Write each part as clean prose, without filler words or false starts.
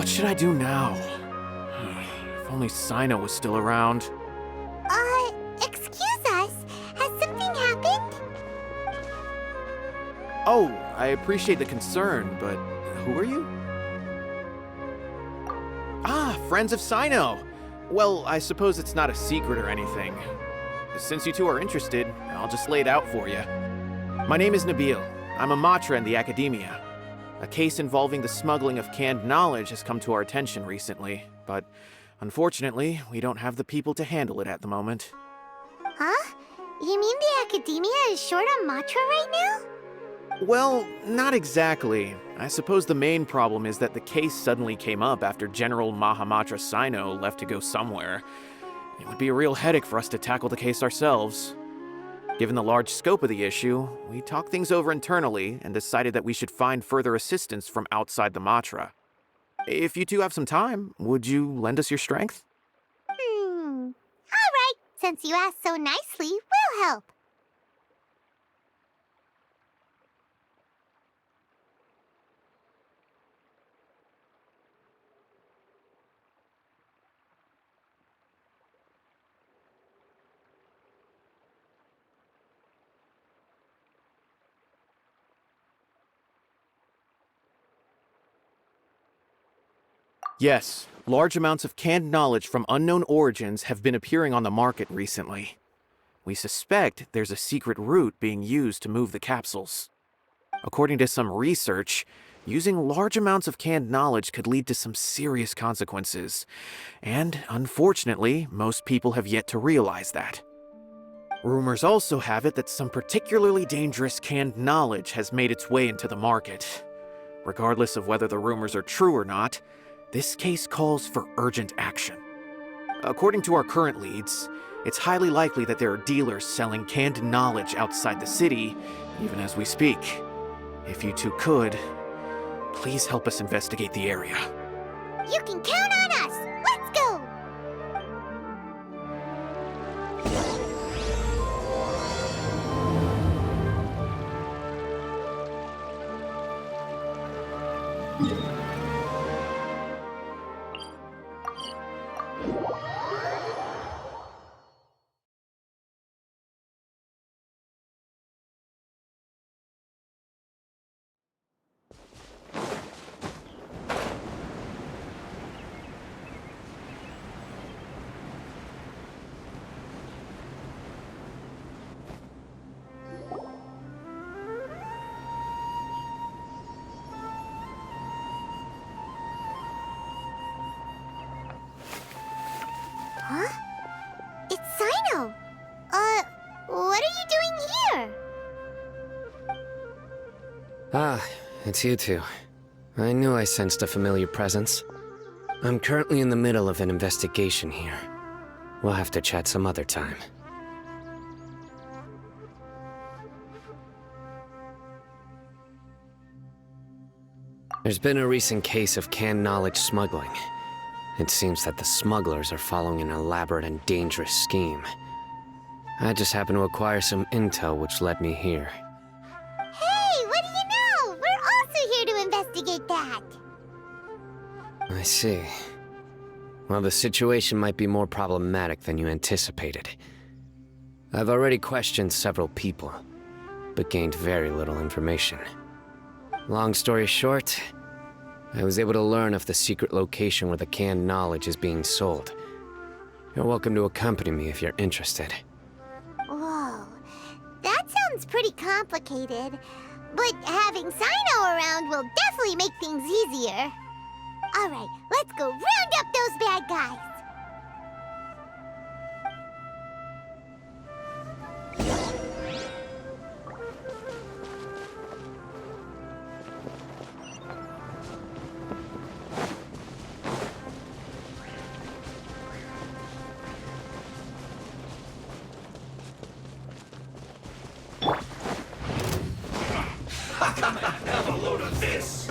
What should I do now? If only Cyno was still around. Excuse us. Has something happened? Oh, I appreciate the concern, but who are you? Ah, friends of Cyno! Well, I suppose it's not a secret or anything. Since you two are interested, I'll just lay it out for you. My name is Nabil. I'm a Matra in the Academia. A case involving the smuggling of canned knowledge has come to our attention recently, but unfortunately, we don't have the people to handle it at the moment. Huh? You mean the Academia is short on Matra right now? Well, not exactly. I suppose the main problem is that the case suddenly came up after General Mahamatra Cyno left to go somewhere. It would be a real headache for us to tackle the case ourselves. Given the large scope of the issue, we talked things over internally and decided that we should find further assistance from outside the Matra. If you two have some time, would you lend us your strength? All right. Since you asked so nicely, we'll help. Yes, large amounts of canned knowledge from unknown origins have been appearing on the market recently. We suspect there's a secret route being used to move the capsules. According to some research, using large amounts of canned knowledge could lead to some serious consequences, and unfortunately, most people have yet to realize that. Rumors also have it that some particularly dangerous canned knowledge has made its way into the market. Regardless of whether the rumors are true or not, this case calls for urgent action. According to our current leads, it's highly likely that there are dealers selling canned knowledge outside the city, even as we speak. If you two could, please help us investigate the area. You can count on us. Let's go. Huh? It's Cyno. What are you doing here? Ah, it's you two. I knew I sensed a familiar presence. I'm currently in the middle of an investigation here. We'll have to chat some other time. There's been a recent case of canned knowledge smuggling. It seems that the smugglers are following an elaborate and dangerous scheme. I just happened to acquire some intel which led me here. Hey, what do you know? We're also here to investigate that. I see. Well, the situation might be more problematic than you anticipated. I've already questioned several people, but gained very little information. Long story short, I was able to learn of the secret location where the canned knowledge is being sold. You're welcome to accompany me if you're interested. Whoa, that sounds pretty complicated. But having Cyno around will definitely make things easier. All right, let's go round up those bad guys. Have a load of this!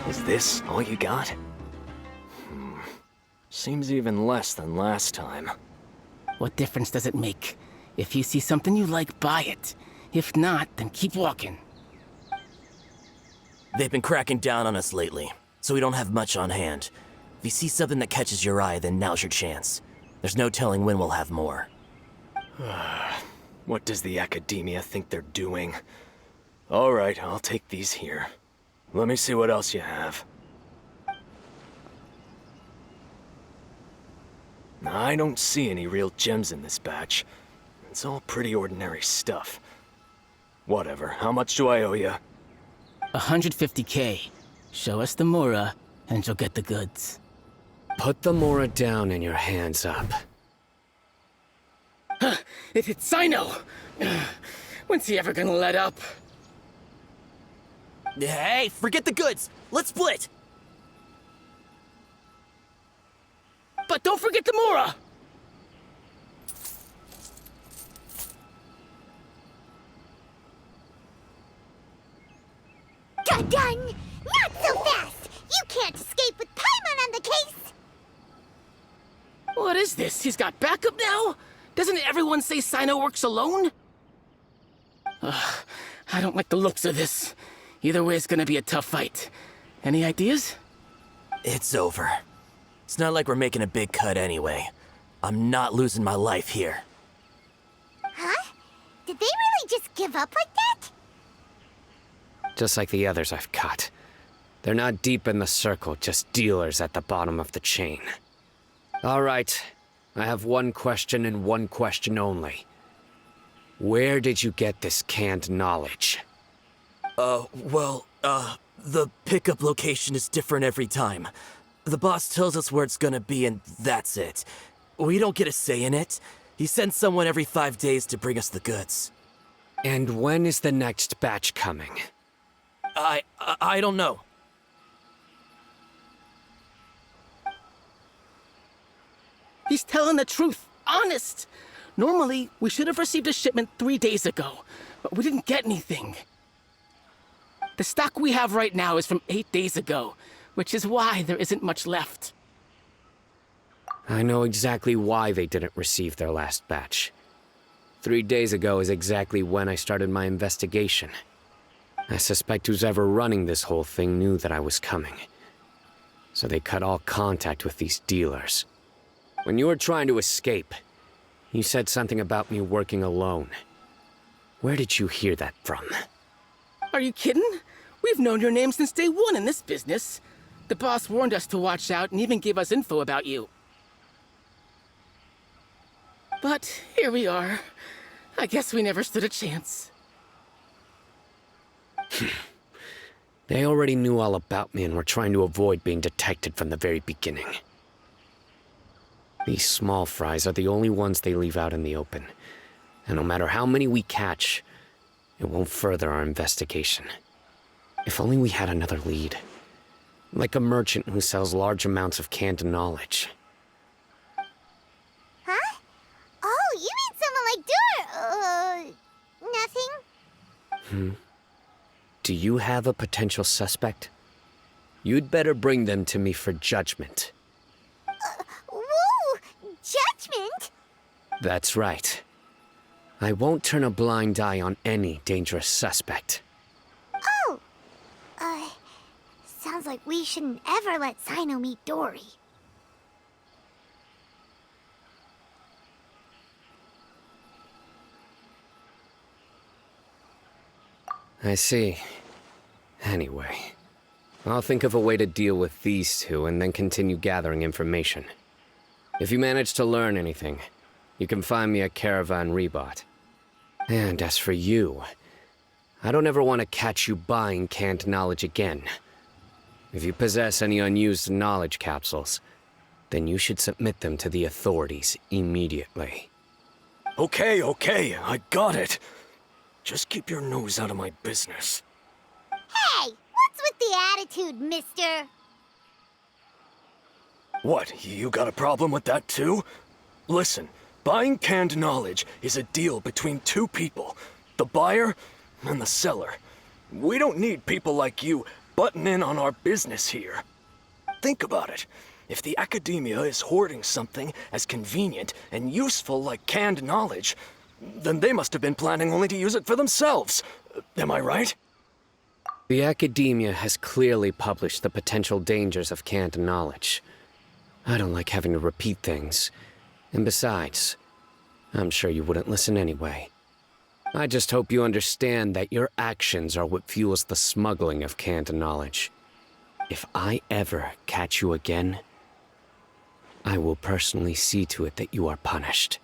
Is this all you got? Seems even less than last time. What difference does it make? If you see something you like, buy it. If not, then keep walking. They've been cracking down on us lately, so we don't have much on hand. If you see something that catches your eye, then now's your chance. There's no telling when we'll have more. What does the Academia think they're doing? Alright, I'll take these here. Let me see what else you have. I don't see any real gems in this batch. It's all pretty ordinary stuff. Whatever, how much do I owe you? 150K. Show us the Mora, and you'll get the goods. Put the Mora down and your hands up. It's Cyno! When's he ever gonna let up? Hey, forget the goods! Let's split! But don't forget the Mora! Done! Not so fast! You can't escape with Paimon on the case! What is this? He's got backup now? Doesn't everyone say Cyno works alone? I don't like the looks of this. Either way, it's gonna be a tough fight. Any ideas? It's over. It's not like we're making a big cut anyway. I'm not losing my life here. Huh? Did they really just give up like that? Just like the others I've cut. They're not deep in the circle, just dealers at the bottom of the chain. Alright, I have one question and one question only. Where did you get this canned knowledge? The pickup location is different every time. The boss tells us where it's gonna be and that's it. We don't get a say in it. He sends someone every 5 days to bring us the goods. And when is the next batch coming? I don't know. He's telling the truth. Honest. Normally, we should have received a shipment 3 days ago, but we didn't get anything. The stock we have right now is from 8 days ago, which is why there isn't much left. I know exactly why they didn't receive their last batch. 3 days ago is exactly when I started my investigation. I suspect who's ever running this whole thing knew that I was coming. So they cut all contact with these dealers. When you were trying to escape, you said something about me working alone. Where did you hear that from? Are you kidding? We've known your name since day one in this business. The boss warned us to watch out and even gave us info about you. But here we are. I guess we never stood a chance. They already knew all about me and were trying to avoid being detected from the very beginning. These small fries are the only ones they leave out in the open. And no matter how many we catch, it won't further our investigation. If only we had another lead. Like a merchant who sells large amounts of canned knowledge. Huh? Oh, you mean someone like nothing? Do you have a potential suspect? You'd better bring them to me for judgment. Whoa! Judgment? That's right. I won't turn a blind eye on any dangerous suspect. Oh! Sounds like we shouldn't ever let Cyno meet Dory. I see. Anyway, I'll think of a way to deal with these two and then continue gathering information. If you manage to learn anything, you can find me a Caravan Rebot. And as for you, I don't ever want to catch you buying canned knowledge again. If you possess any unused knowledge capsules, then you should submit them to the authorities immediately. Okay, I got it. Just keep your nose out of my business. Hey! What's with the attitude, mister? What, you got a problem with that too? Listen, buying canned knowledge is a deal between two people. The buyer and the seller. We don't need people like you butting in on our business here. Think about it. If the academia is hoarding something as convenient and useful like canned knowledge, then they must have been planning only to use it for themselves. Am I right? The academia has clearly published the potential dangers of canned knowledge. I don't like having to repeat things. And besides, I'm sure you wouldn't listen anyway. I just hope you understand that your actions are what fuels the smuggling of canned knowledge. If I ever catch you again, I will personally see to it that you are punished.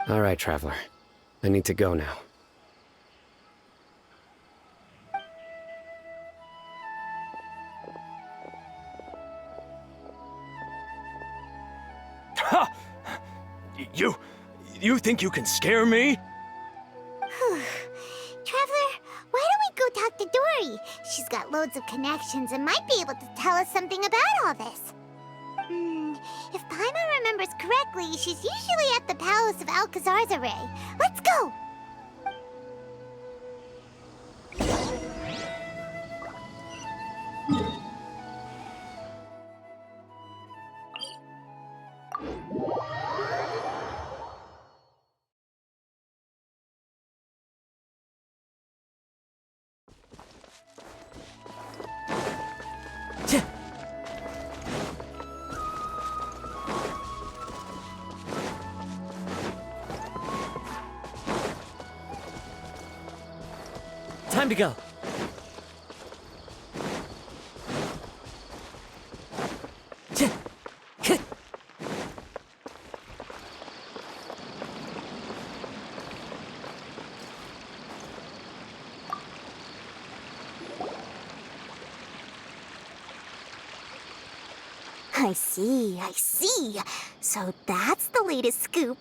All right, Traveler. I need to go now. Ha! You think you can scare me? Traveler, why don't we go talk to Dory? She's got loads of connections and might be able to tell us something about all this. If Paimon remembers correctly, she's usually at the Palace of Alcazar's array. Let's go! Time to go. I see. So that's the latest scoop.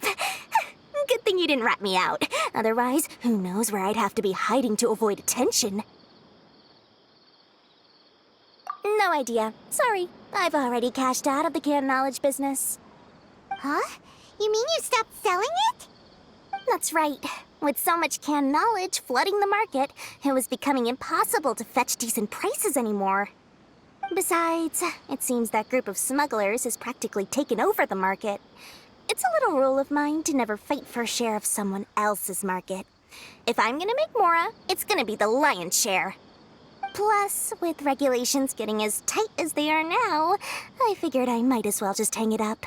Good thing you didn't rat me out. Otherwise, who knows where I'd have to be hiding to avoid attention. No idea. Sorry. I've already cashed out of the canned knowledge business. Huh? You mean you stopped selling it? That's right. With so much canned knowledge flooding the market, it was becoming impossible to fetch decent prices anymore. Besides, it seems that group of smugglers has practically taken over the market. It's a little rule of mine to never fight for a share of someone else's market. If I'm gonna make Mora, it's gonna be the lion's share. Plus, with regulations getting as tight as they are now, I figured I might as well just hang it up.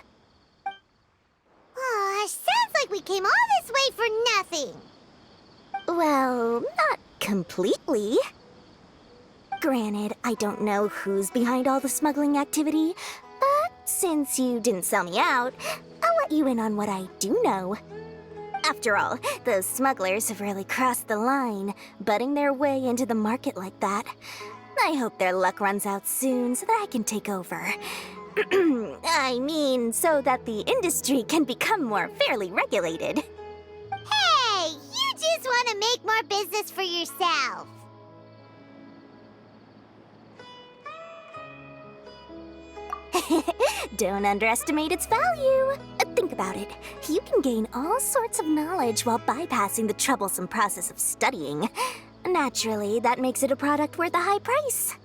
Sounds like we came all this way for nothing. Well, not completely. Granted, I don't know who's behind all the smuggling activity, but since you didn't sell me out, I'll let you in on what I do know. After all, those smugglers have really crossed the line, butting their way into the market like that. I hope their luck runs out soon so that I can take over. I mean, so that the industry can become more fairly regulated. Hey, you just want to make more business for yourself. Don't underestimate its value. Think about it. You can gain all sorts of knowledge while bypassing the troublesome process of studying. Naturally, that makes it a product worth a high price.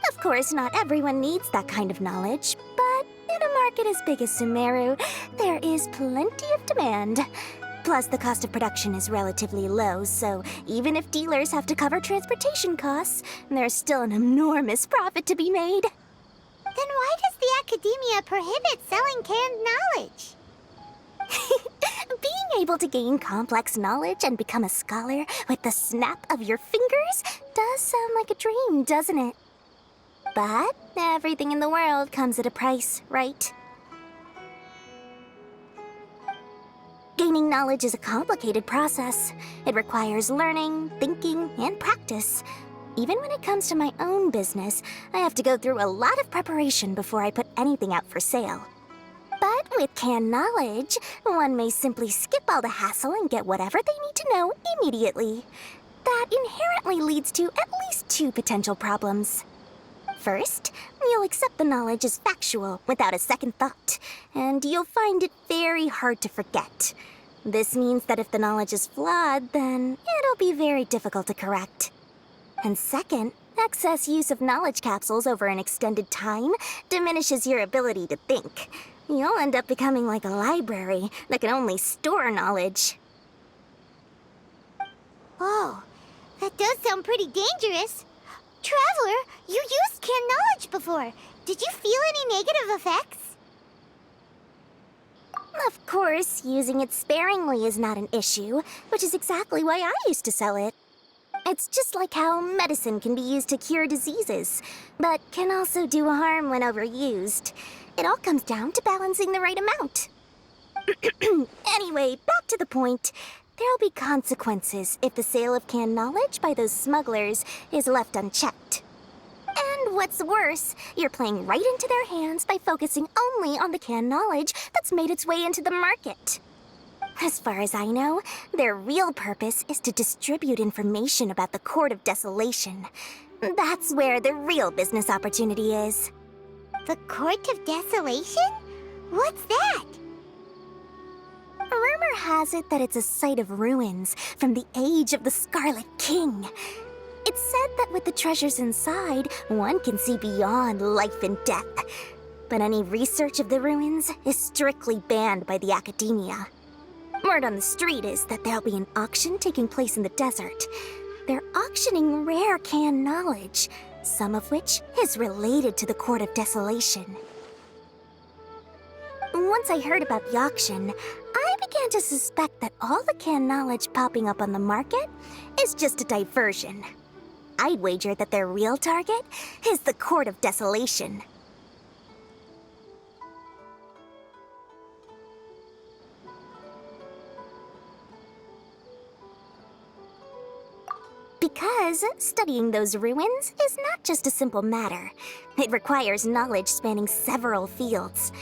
Of course, not everyone needs that kind of knowledge, but in a market as big as Sumeru, there is plenty of demand. Plus, the cost of production is relatively low, so even if dealers have to cover transportation costs, there's still an enormous profit to be made. Then why does the academia prohibit selling canned knowledge? Being able to gain complex knowledge and become a scholar with the snap of your fingers does sound like a dream, doesn't it? But everything in the world comes at a price, right? Gaining knowledge is a complicated process. It requires learning, thinking, and practice. Even when it comes to my own business, I have to go through a lot of preparation before I put anything out for sale. But with canned knowledge, one may simply skip all the hassle and get whatever they need to know immediately. That inherently leads to at least two potential problems. First, you'll accept the knowledge as factual without a second thought, and you'll find it very hard to forget. This means that if the knowledge is flawed, then it'll be very difficult to correct. And second, Excess use of knowledge capsules over an extended time diminishes your ability to think. You'll end up becoming like a library that can only store knowledge. Oh, that does sound pretty dangerous. Traveler, you used canned knowledge before. Did you feel any negative effects? Of course, using it sparingly is not an issue, which is exactly why I used to sell it. It's just like how medicine can be used to cure diseases, but can also do harm when overused. It all comes down to balancing the right amount. Anyway, back to the point. There'll be consequences if the sale of canned knowledge by those smugglers is left unchecked. And what's worse, you're playing right into their hands by focusing only on the canned knowledge that's made its way into the market. As far as I know, their real purpose is to distribute information about the Court of Desolation. That's where the real business opportunity is. The Court of Desolation? What's that? Rumor has it that it's a site of ruins from the age of the Scarlet King. It's said that with the treasures inside, one can see beyond life and death. But any research of the ruins is strictly banned by the academia. Word on the street is that there'll be an auction taking place in the desert. They're auctioning rare canned knowledge, some of which is related to the Court of Desolation. Once I heard about the auction, I began to suspect that all the canned knowledge popping up on the market is just a diversion. I'd wager that their real target is the Court of Desolation. Because studying those ruins is not just a simple matter. It requires knowledge spanning several fields.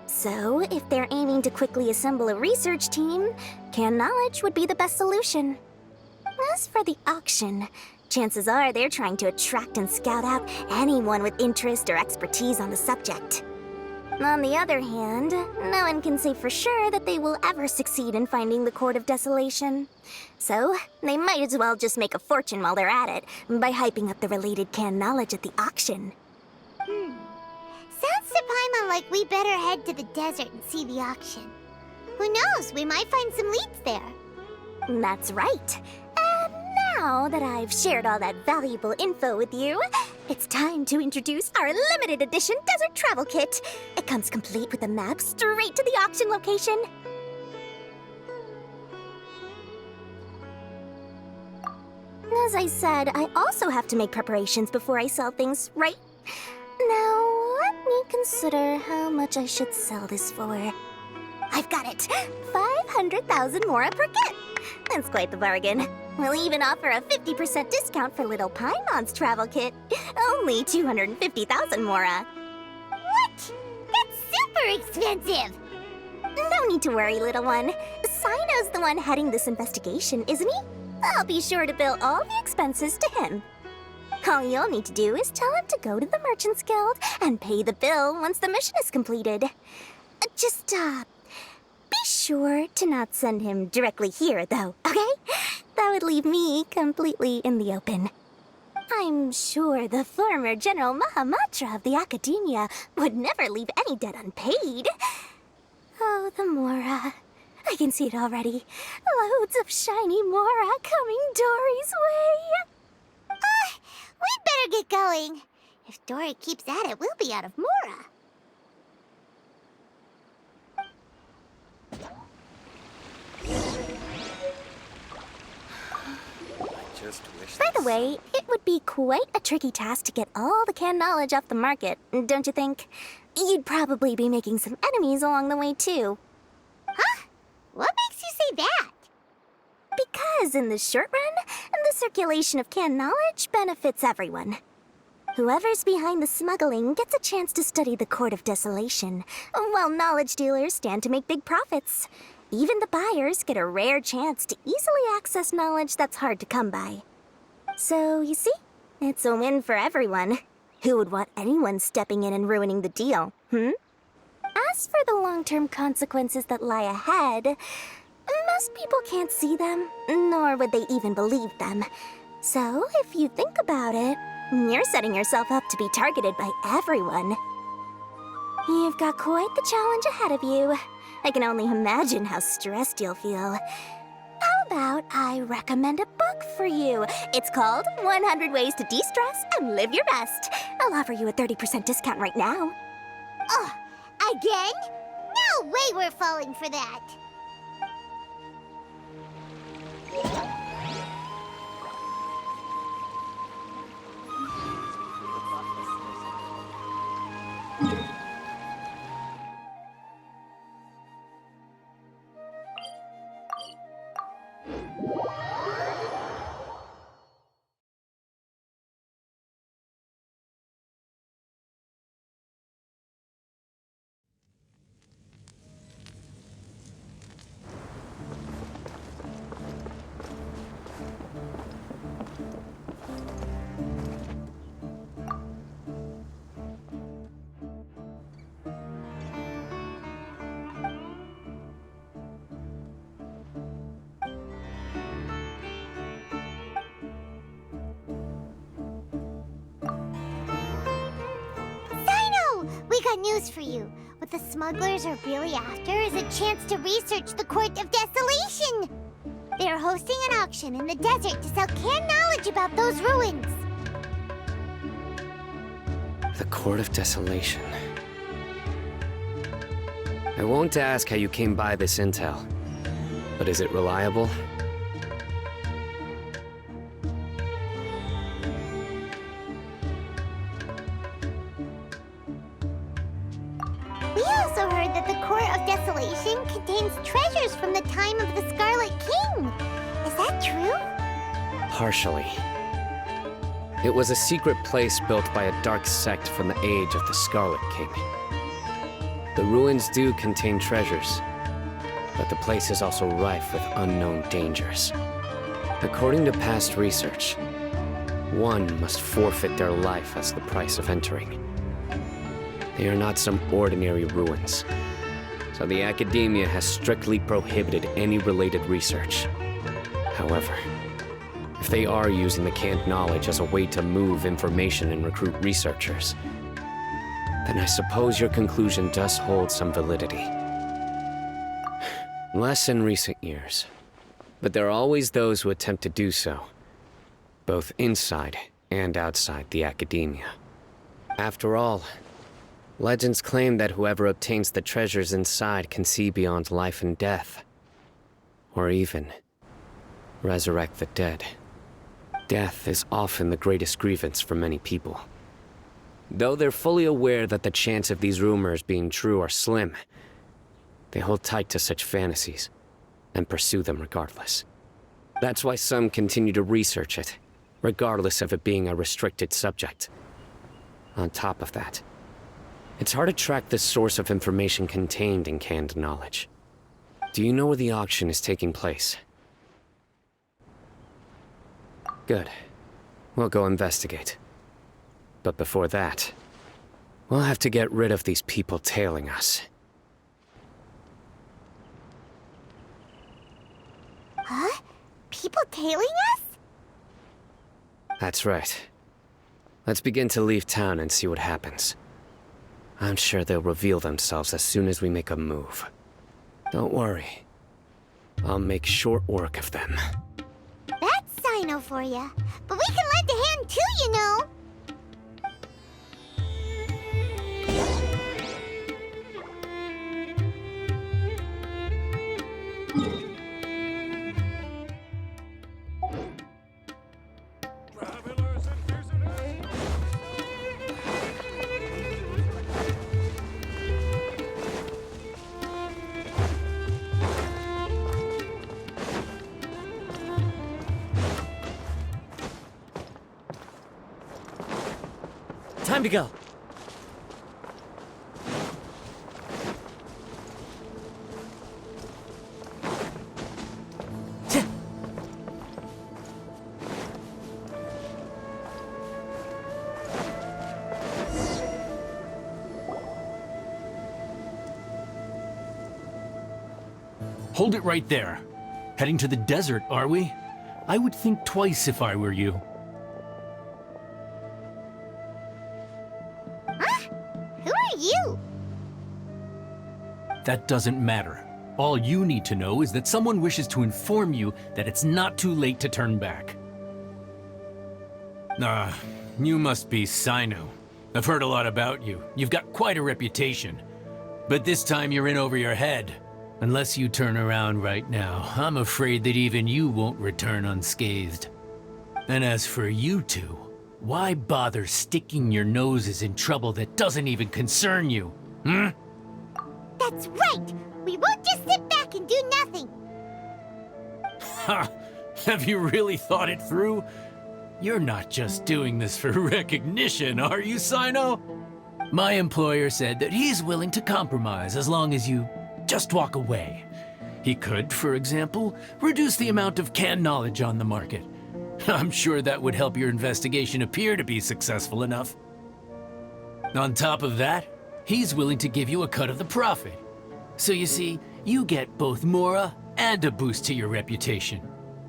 So, if they're aiming to quickly assemble a research team, canned knowledge would be the best solution. As for the auction, chances are they're trying to attract and scout out anyone with interest or expertise on the subject. On the other hand, no one can say for sure that they will ever succeed in finding the Court of Desolation. So, they might as well just make a fortune while they're at it by hyping up the related canned knowledge at the auction. Sounds to Paimon like we better head to the desert and see the auction. Who knows, we might find some leads there. That's right. And now that I've shared all that valuable info with you, it's time to introduce our limited edition desert travel kit. It comes complete with a map straight to the auction location. As I said, I also have to make preparations before I sell things, right? Now, let me consider how much I should sell this for. I've got it! 500,000 mora per kit! That's quite the bargain. We'll even offer a 50% discount for little Paimon's travel kit. Only 250,000 mora. What? That's super expensive! No need to worry, little one. Cyno's the one heading this investigation, isn't he? I'll be sure to bill all the expenses to him. All you'll need to do is tell him to go to the Merchants Guild and pay the bill once the mission is completed. Just, be sure to not send him directly here, though, okay? That would leave me completely in the open. I'm sure the former General Mahamatra of the Academia would never leave any debt unpaid. Oh, the Mora. I can see it already. Loads of shiny Mora coming Dory's way. We'd better get going. If Dory keeps at it, we'll be out of Mora. By the way, it would be quite a tricky task to get all the canned knowledge off the market, don't you think? You'd probably be making some enemies along the way, too. Huh? What makes you say that? Because in the short run, the circulation of canned knowledge benefits everyone. Whoever's behind the smuggling gets a chance to study the Court of Desolation, while knowledge dealers stand to make big profits. Even the buyers get a rare chance to easily access knowledge that's hard to come by. So, you see, it's a win for everyone. Who would want anyone stepping in and ruining the deal, As for the long-term consequences that lie ahead, most people can't see them, nor would they even believe them. So, if you think about it, You're setting yourself up to be targeted by everyone. You've got quite the challenge ahead of you. I can only imagine how stressed you'll feel. How about I recommend a book for you? It's called 100 Ways to De-Stress and Live Your Best. I'll offer you a 30% discount right now. Ugh, again? No way we're falling for that. We got news for you. What the smugglers are really after is a chance to research the Court of Desolation. They're hosting an auction in the desert to sell canned knowledge about those ruins. The Court of Desolation. I won't ask how you came by this intel, but is it reliable? We also heard that the Court of Desolation contains treasures from the time of the Scarlet King. Is that true? Partially. It was a secret place built by a dark sect from the age of the Scarlet King. The ruins do contain treasures, but the place is also rife with unknown dangers. According to past research, one must forfeit their life as the price of entering. They are not some ordinary ruins, so the Academia has strictly prohibited any related research. However, if they are using the canned knowledge as a way to move information and recruit researchers, then I suppose your conclusion does hold some validity. Less in recent years, but there are always those who attempt to do so, both inside and outside the Academia. After all, legends claim that whoever obtains the treasures inside can see beyond life and death, or even resurrect the dead. Death is often the greatest grievance for many people. Though they're fully aware that the chance of these rumors being true are slim, they hold tight to such fantasies and pursue them regardless. That's why some continue to research it, regardless of it being a restricted subject. On top of that, it's hard to track the source of information contained in canned knowledge. Do you know where the auction is taking place? Good. We'll go investigate. But before that, we'll have to get rid of these people tailing us. Huh? People tailing us? That's right. Let's begin to leave town and see what happens. I'm sure they'll reveal themselves as soon as we make a move. Don't worry. I'll make short work of them. That's Cyno for ya. But we can lend a hand too, you know. Time to go. Hold it right there. Heading to the desert, are we? I would think twice if I were you. Who are you? That doesn't matter. All you need to know is that someone wishes to inform you that it's not too late to turn back. You must be Cyno. I've heard a lot about you. You've got quite a reputation. But this time you're in over your head. Unless you turn around right now, I'm afraid that even you won't return unscathed. And as for you two, why bother sticking your noses in trouble that doesn't even concern you? Hmm? That's right! We won't just sit back and do nothing! Ha! Have you really thought it through? You're not just doing this for recognition, are you, Cyno? My employer said that he's willing to compromise as long as you just walk away. He could, for example, reduce the amount of canned knowledge on the market. I'm sure that would help your investigation appear to be successful enough. On top of that, he's willing to give you a cut of the profit. So you see, you get both Mora and a boost to your reputation.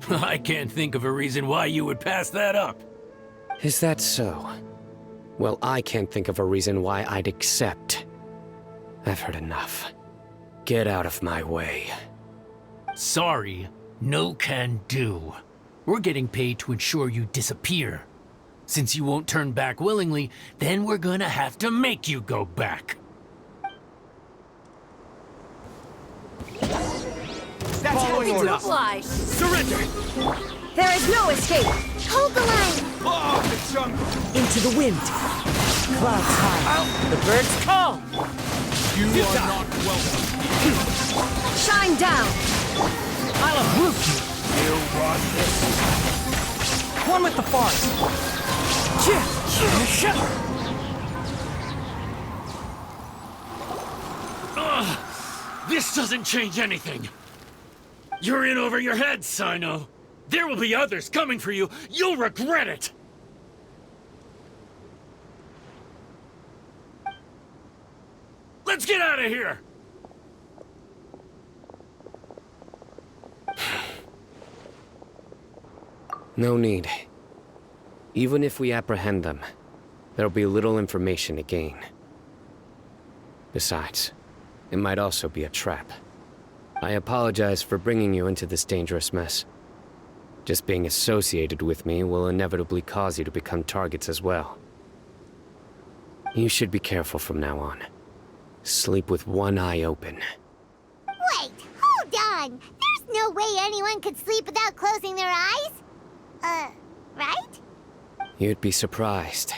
I can't think of a reason why you would pass that up. Is that so? Well, I can't think of a reason why I'd accept. I've heard enough. Get out of my way. Sorry, no can do. We're getting paid to ensure you disappear. Since you won't turn back willingly, then we're gonna have to make you go back. That's Following heavy to orders. oblige. Surrender! There is no escape. Hold the line! Oh, the jungle. Into the wind. Clouds high. The birds call. You are not welcome. Shine down. I'll uproot you. You want this? One with the forest. This doesn't change anything. You're in over your head, Cyno. There will be others coming for you. You'll regret it. Let's get out of here. No need. Even if we apprehend them, there'll be little information to gain. Besides, it might also be a trap. I apologize for bringing you into this dangerous mess. Just being associated with me will inevitably cause you to become targets as well. You should be careful from now on. Sleep with one eye open. Wait, hold on! There's no way anyone could sleep without closing their eyes? Right? You'd be surprised.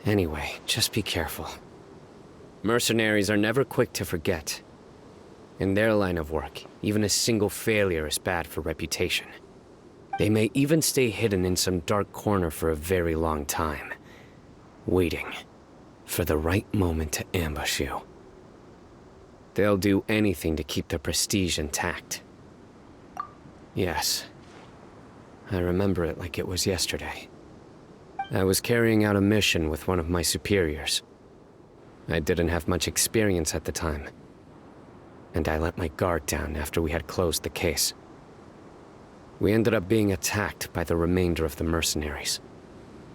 Anyway, just be careful. Mercenaries are never quick to forget. In their line of work, even a single failure is bad for reputation. They may even stay hidden in some dark corner for a very long time, waiting for the right moment to ambush you. They'll do anything to keep their prestige intact. Yes, I remember it like it was yesterday. I was carrying out a mission with one of my superiors. I didn't have much experience at the time, and I let my guard down after we had closed the case. We ended up being attacked by the remainder of the mercenaries.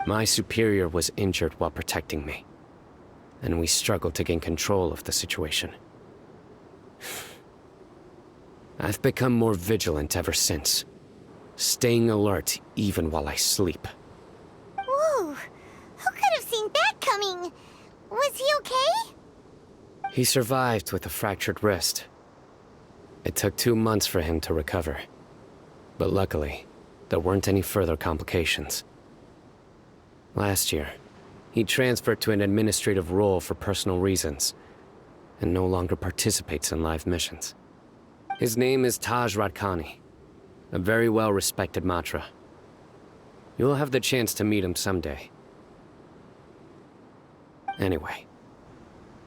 My superior was injured while protecting me, and we struggled to gain control of the situation. I've become more vigilant ever since, staying alert even while I sleep. Whoa! Who could have seen that coming? Was he okay? He survived with a fractured wrist. It took 2 months for him to recover. But luckily, there weren't any further complications. Last year, he transferred to an administrative role for personal reasons, and no longer participates in live missions. His name is Taj Radkani, a very well-respected Matra. You'll have the chance to meet him someday. Anyway,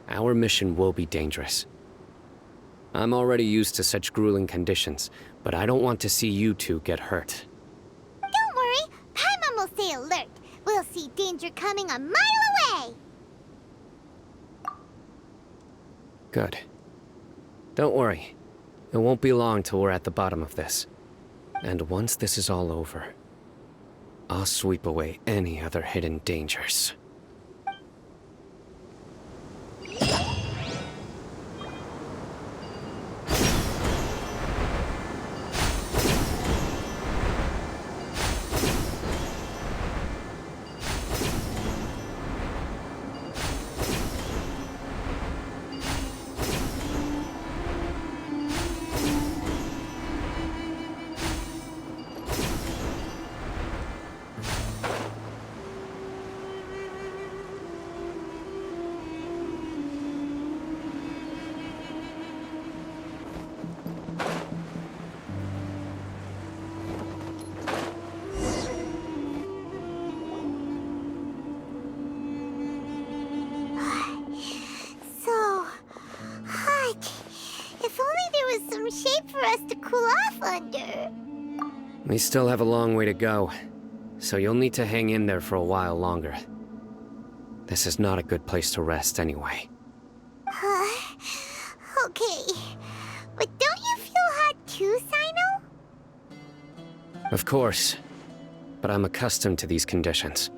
our mission will be dangerous. I'm already used to such grueling conditions, but I don't want to see you two get hurt. Don't worry, Paimon will stay alert. We'll see danger coming a mile away. Good. Don't worry. It won't be long till we're at the bottom of this. And once this is all over, I'll sweep away any other hidden dangers. us to cool off under. We still have a long way to go, so you'll need to hang in there for a while longer. This is not a good place to rest anyway. Okay. But don't you feel hot too, Cyno? Of course, but I'm accustomed to these conditions.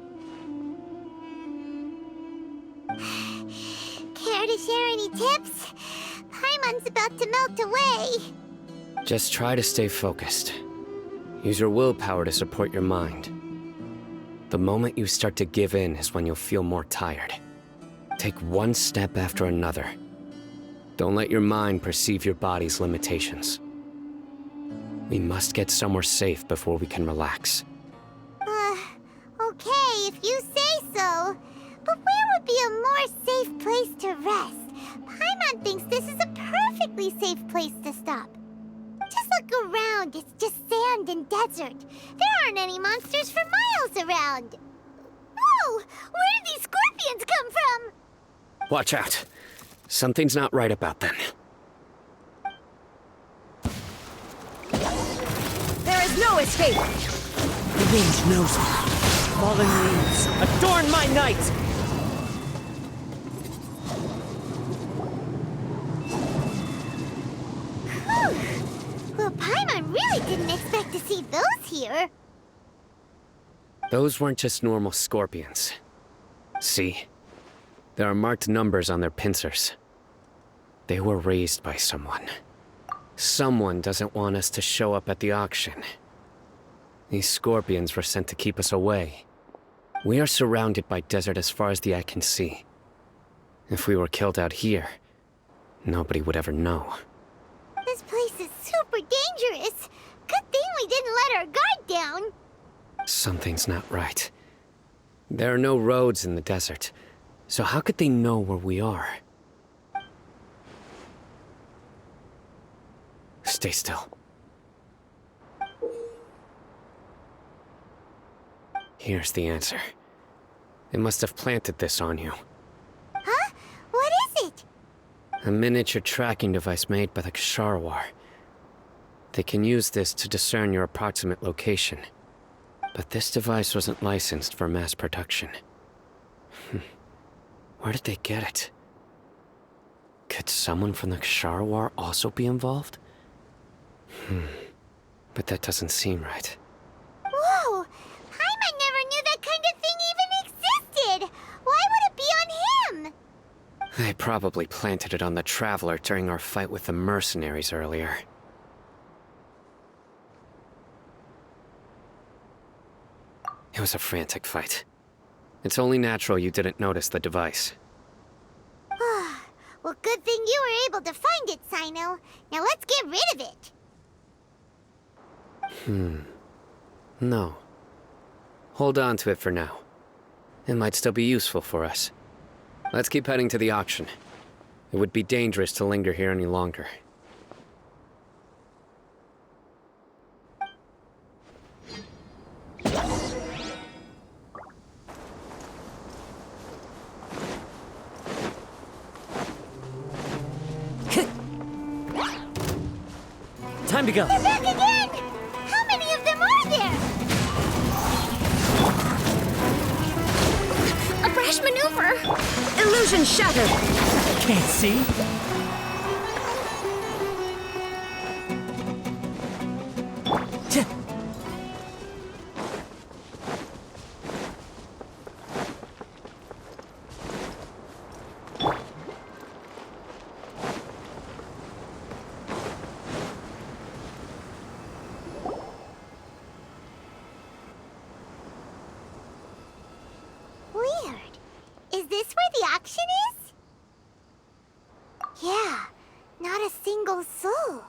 Care to share any tips? Paimon's about to melt away. Just try to stay focused. Use your willpower to support your mind. The moment you start to give in is when you'll feel more tired. Take one step after another. Don't let your mind perceive your body's limitations. We must get somewhere safe before we can relax. Okay, if you say so. But where would be a more safe place to rest? Paimon thinks this is a perfectly safe place to stop. Just look around, it's just sand and desert. There aren't any monsters for miles around. Whoa! Where did these scorpions come from? Watch out. Something's not right about them. There is no escape! The wind knows me. Fallen leaves, adorn my night! Well, Paimon really didn't expect to see those here. Those weren't just normal scorpions. See? There are marked numbers on their pincers. They were raised by someone. Someone doesn't want us to show up at the auction. These scorpions were sent to keep us away. We are surrounded by desert as far as the eye can see. If we were killed out here, nobody would ever know. This place is super dangerous. Good thing we didn't let our guard down. Something's not right. There are no roads in the desert, so how could they know where we are? Stay still. Here's the answer. They must have planted this on you. Huh? What is it? A miniature tracking device made by the Ksharawar. They can use this to discern your approximate location. But this device wasn't licensed for mass production. Where did they get it? Could someone from the Ksharawar also be involved? But that doesn't seem right. Whoa! Paimon never knew that kind of thing even existed! Why would it be on him? They probably planted it on the Traveler during our fight with the mercenaries earlier. It was a frantic fight. It's only natural you didn't notice the device. Well, good thing you were able to find it, Cyno. Now let's get rid of it. No. Hold on to it for now. It might still be useful for us. Let's keep heading to the auction. It would be dangerous to linger here any longer. Time to go. They're back again! How many of them are there? A brash maneuver! Illusion shattered! Can't see. Weird. Is this where the auction is? Yeah, not a single soul.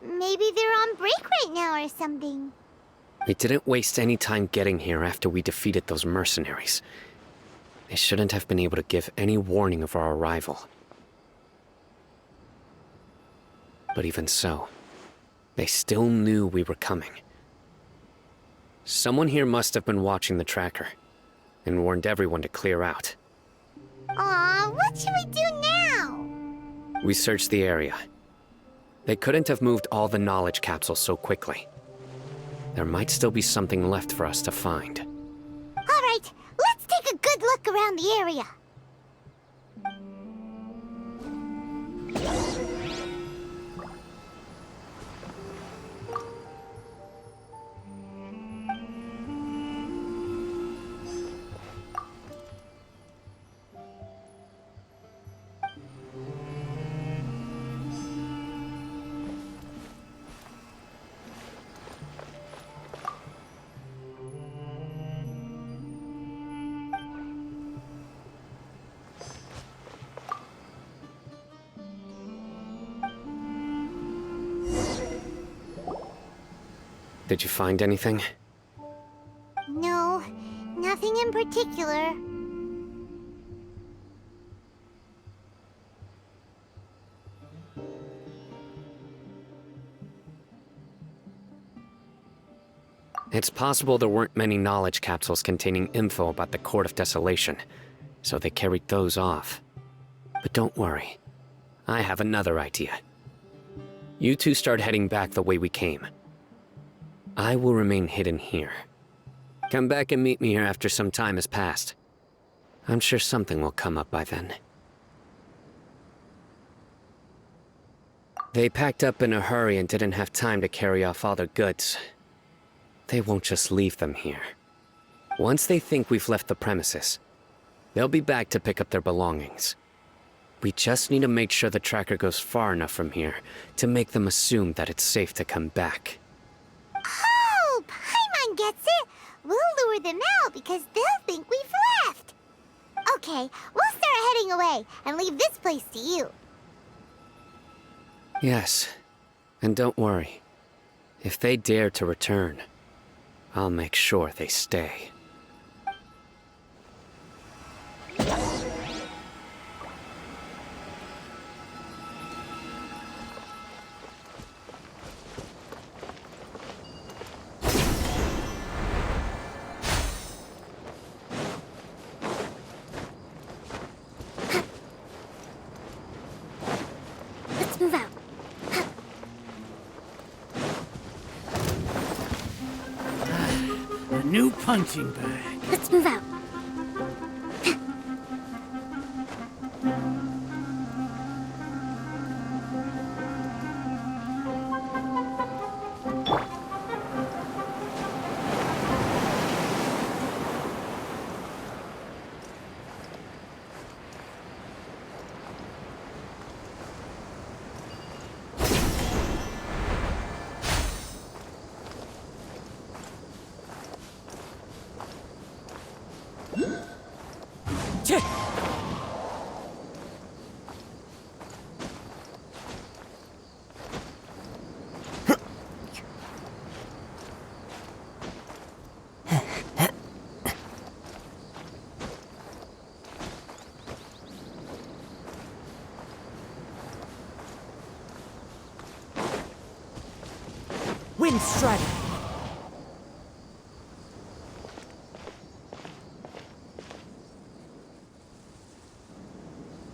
Maybe they're on break right now or something. We didn't waste any time getting here after we defeated those mercenaries. They shouldn't have been able to give any warning of our arrival. But even so, they still knew we were coming. Someone here must have been watching the tracker and warned everyone to clear out. Aw, what should we do now? We searched the area. They couldn't have moved all the knowledge capsules so quickly. There might still be something left for us to find. All right, let's take a good look around the area. Did you find anything? No, nothing in particular. It's possible there weren't many knowledge capsules containing info about the Court of Desolation, so they carried those off. But don't worry. I have another idea. You two start heading back the way we came. I will remain hidden here. Come back and meet me here after some time has passed. I'm sure something will come up by then. They packed up in a hurry and didn't have time to carry off all their goods. They won't just leave them here. Once they think we've left the premises, they'll be back to pick up their belongings. We just need to make sure the tracker goes far enough from here to make them assume that it's safe to come back. Oh, Paimon gets it. We'll lure them out because they'll think we've left. Okay, we'll start heading away and leave this place to you. Yes, and don't worry. If they dare to return, I'll make sure they stay. Let's move out. A new punching bag. Let's move out. Wind strike!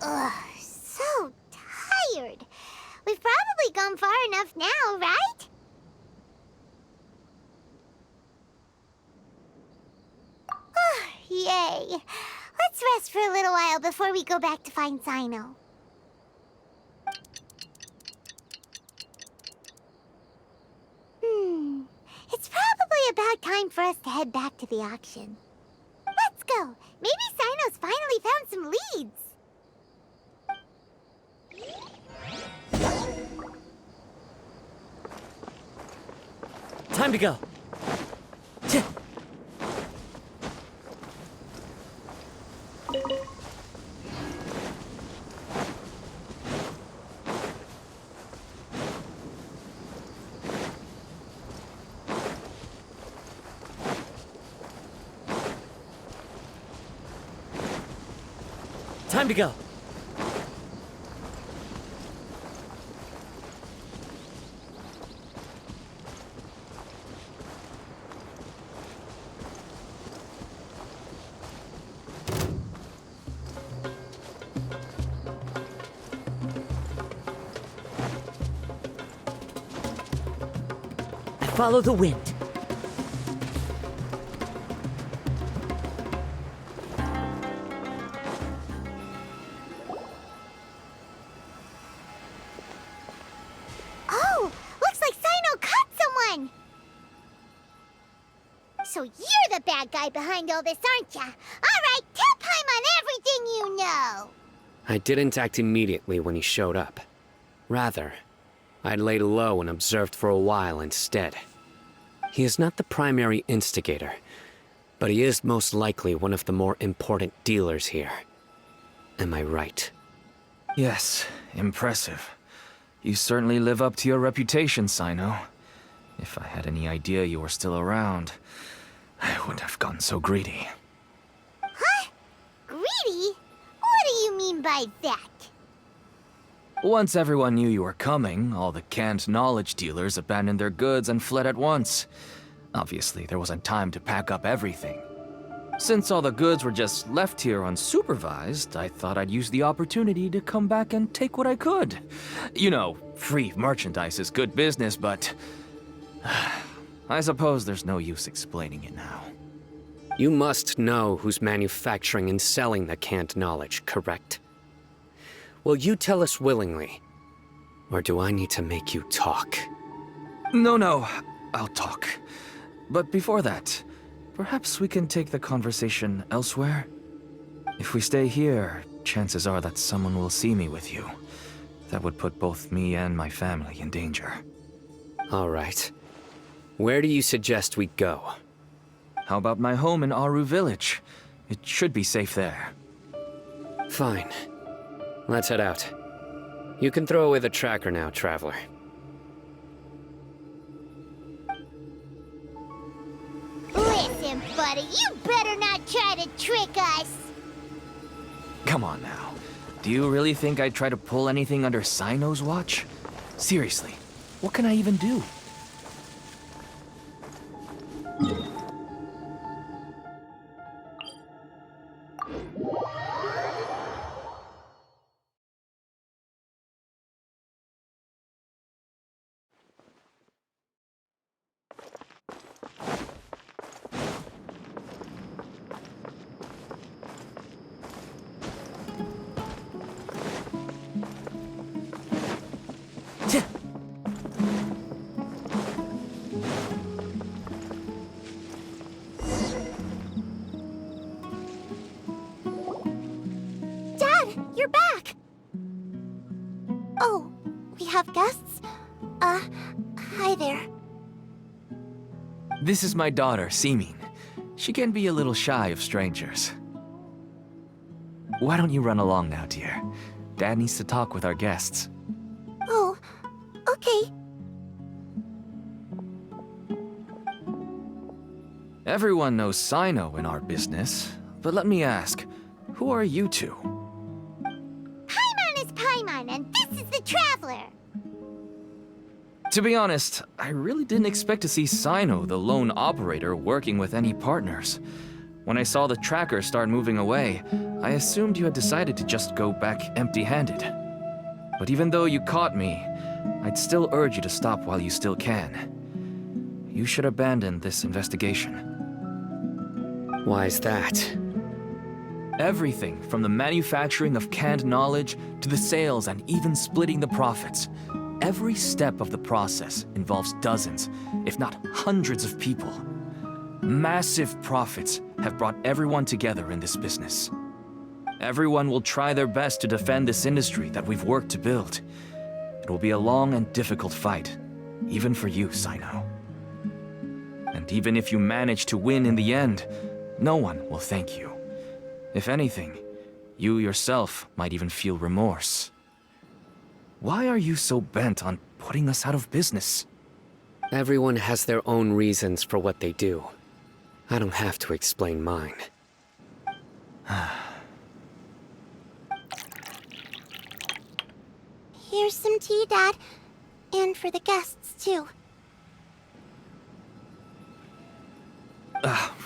Ugh, so tired. We've probably gone far enough now, right? Yay. Let's rest for a little while before we go back to find Cyno. It's probably about time for us to head back to the auction. Let's go. Maybe Cyno's finally found some leads. Time to go. Time to go. Follow the wind. Oh, looks like Cyno caught someone! So you're the bad guy behind all this, aren't ya? Alright, tell Paimon everything you know! I didn't act immediately when he showed up. Rather, I laid low and observed for a while instead. He is not the primary instigator, but he is most likely one of the more important dealers here. Am I right? Yes, impressive. You certainly live up to your reputation, Cyno. If I had any idea you were still around, I wouldn't have gotten so greedy. Huh? Greedy? What do you mean by that? Once everyone knew you were coming, all the canned knowledge dealers abandoned their goods and fled at once. Obviously, there wasn't time to pack up everything. Since all the goods were just left here unsupervised, I thought I'd use the opportunity to come back and take what I could. You know, free merchandise is good business, but I suppose there's no use explaining it now. You must know who's manufacturing and selling the canned knowledge, correct? Will you tell us willingly? Or do I need to make you talk? No, I'll talk. But before that, perhaps we can take the conversation elsewhere? If we stay here, chances are that someone will see me with you. That would put both me and my family in danger. All right. Where do you suggest we go? How about my home in Aru Village? It should be safe there. Fine. Let's head out. You can throw away the tracker now, Traveler. Listen, buddy, you better not try to trick us! Come on now. Do you really think I'd try to pull anything under Cyno's watch? Seriously, what can I even do? Dad, you're back! Oh, we have guests? Hi there. This is my daughter, Simin. She can be a little shy of strangers. Why don't you run along now, dear? Dad needs to talk with our guests. Oh, okay. Everyone knows Cyno in our business, but let me ask, who are you two? Paimon is Paimon, and this is the Traveler! To be honest, I really didn't expect to see Cyno, the lone operator, working with any partners. When I saw the tracker start moving away, I assumed you had decided to just go back empty-handed. But even though you caught me, I'd still urge you to stop while you still can. You should abandon this investigation. Why is that? Everything from the manufacturing of canned knowledge to the sales and even splitting the profits. Every step of the process involves dozens, if not hundreds of people. Massive profits have brought everyone together in this business. Everyone will try their best to defend this industry that we've worked to build. It will be a long and difficult fight, even for you, Cyno. And even if you manage to win in the end, no one will thank you. If anything, you yourself might even feel remorse. Why are you so bent on putting us out of business? Everyone has their own reasons for what they do. I don't have to explain mine. Here's some tea, Dad. And for the guests, too.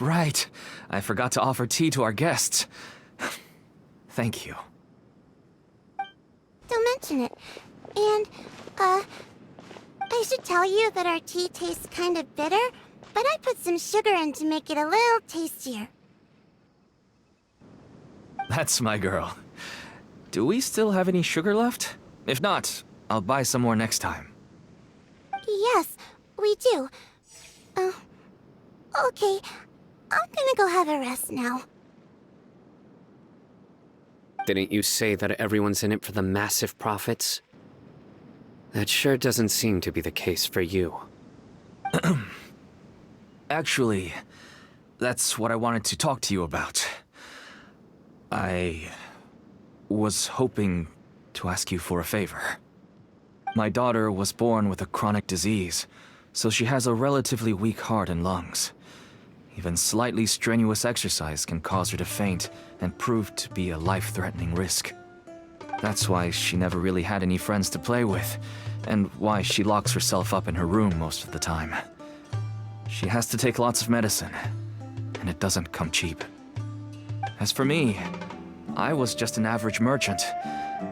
Right. I forgot to offer tea to our guests. Thank you. Don't mention it. And, I should tell you that our tea tastes kind of bitter, but I put some sugar in to make it a little tastier. That's my girl. Do we still have any sugar left? If not, I'll buy some more next time. Yes, we do. Okay. I'm gonna go have a rest now. Didn't you say that everyone's in it for the massive profits? That sure doesn't seem to be the case for you. Actually, that's what I wanted to talk to you about. I was hoping to ask you for a favor. My daughter was born with a chronic disease, so she has a relatively weak heart and lungs. Even slightly strenuous exercise can cause her to faint and prove to be a life-threatening risk. That's why she never really had any friends to play with, and why she locks herself up in her room most of the time. She has to take lots of medicine, and it doesn't come cheap. As for me, I was just an average merchant.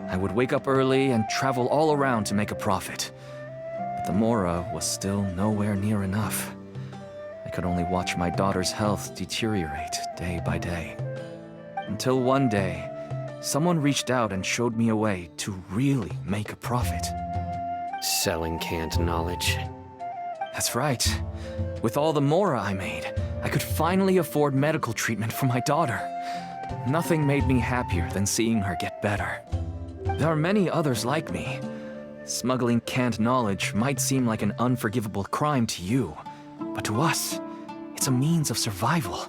I would wake up early and travel all around to make a profit. But the Mora was still nowhere near enough. I could only watch my daughter's health deteriorate day by day. Until one day, someone reached out and showed me a way to really make a profit. Selling canned knowledge. That's right. With all the Mora I made, I could finally afford medical treatment for my daughter. Nothing made me happier than seeing her get better. There are many others like me. Smuggling canned knowledge might seem like an unforgivable crime to you, but to us, it's a means of survival.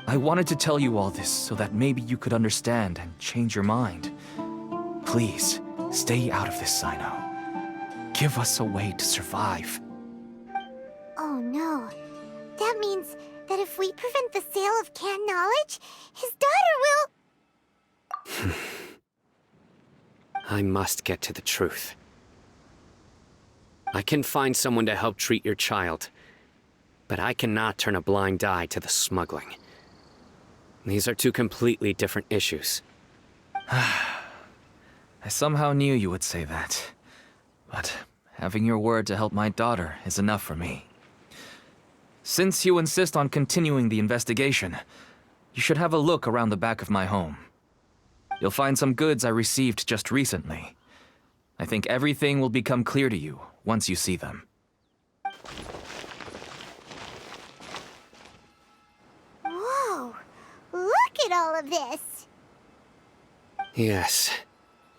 I wanted to tell you all this so that maybe you could understand and change your mind. Please, stay out of this, Cyno. Give us a way to survive. Oh no. That means that if we prevent the sale of canned knowledge, his daughter will... I must get to the truth. I can find someone to help treat your child, but I cannot turn a blind eye to the smuggling. These are two completely different issues. I somehow knew you would say that. But having your word to help my daughter is enough for me. Since you insist on continuing the investigation, you should have a look around the back of my home. You'll find some goods I received just recently. I think everything will become clear to you once you see them. Whoa! Look at all of this! Yes,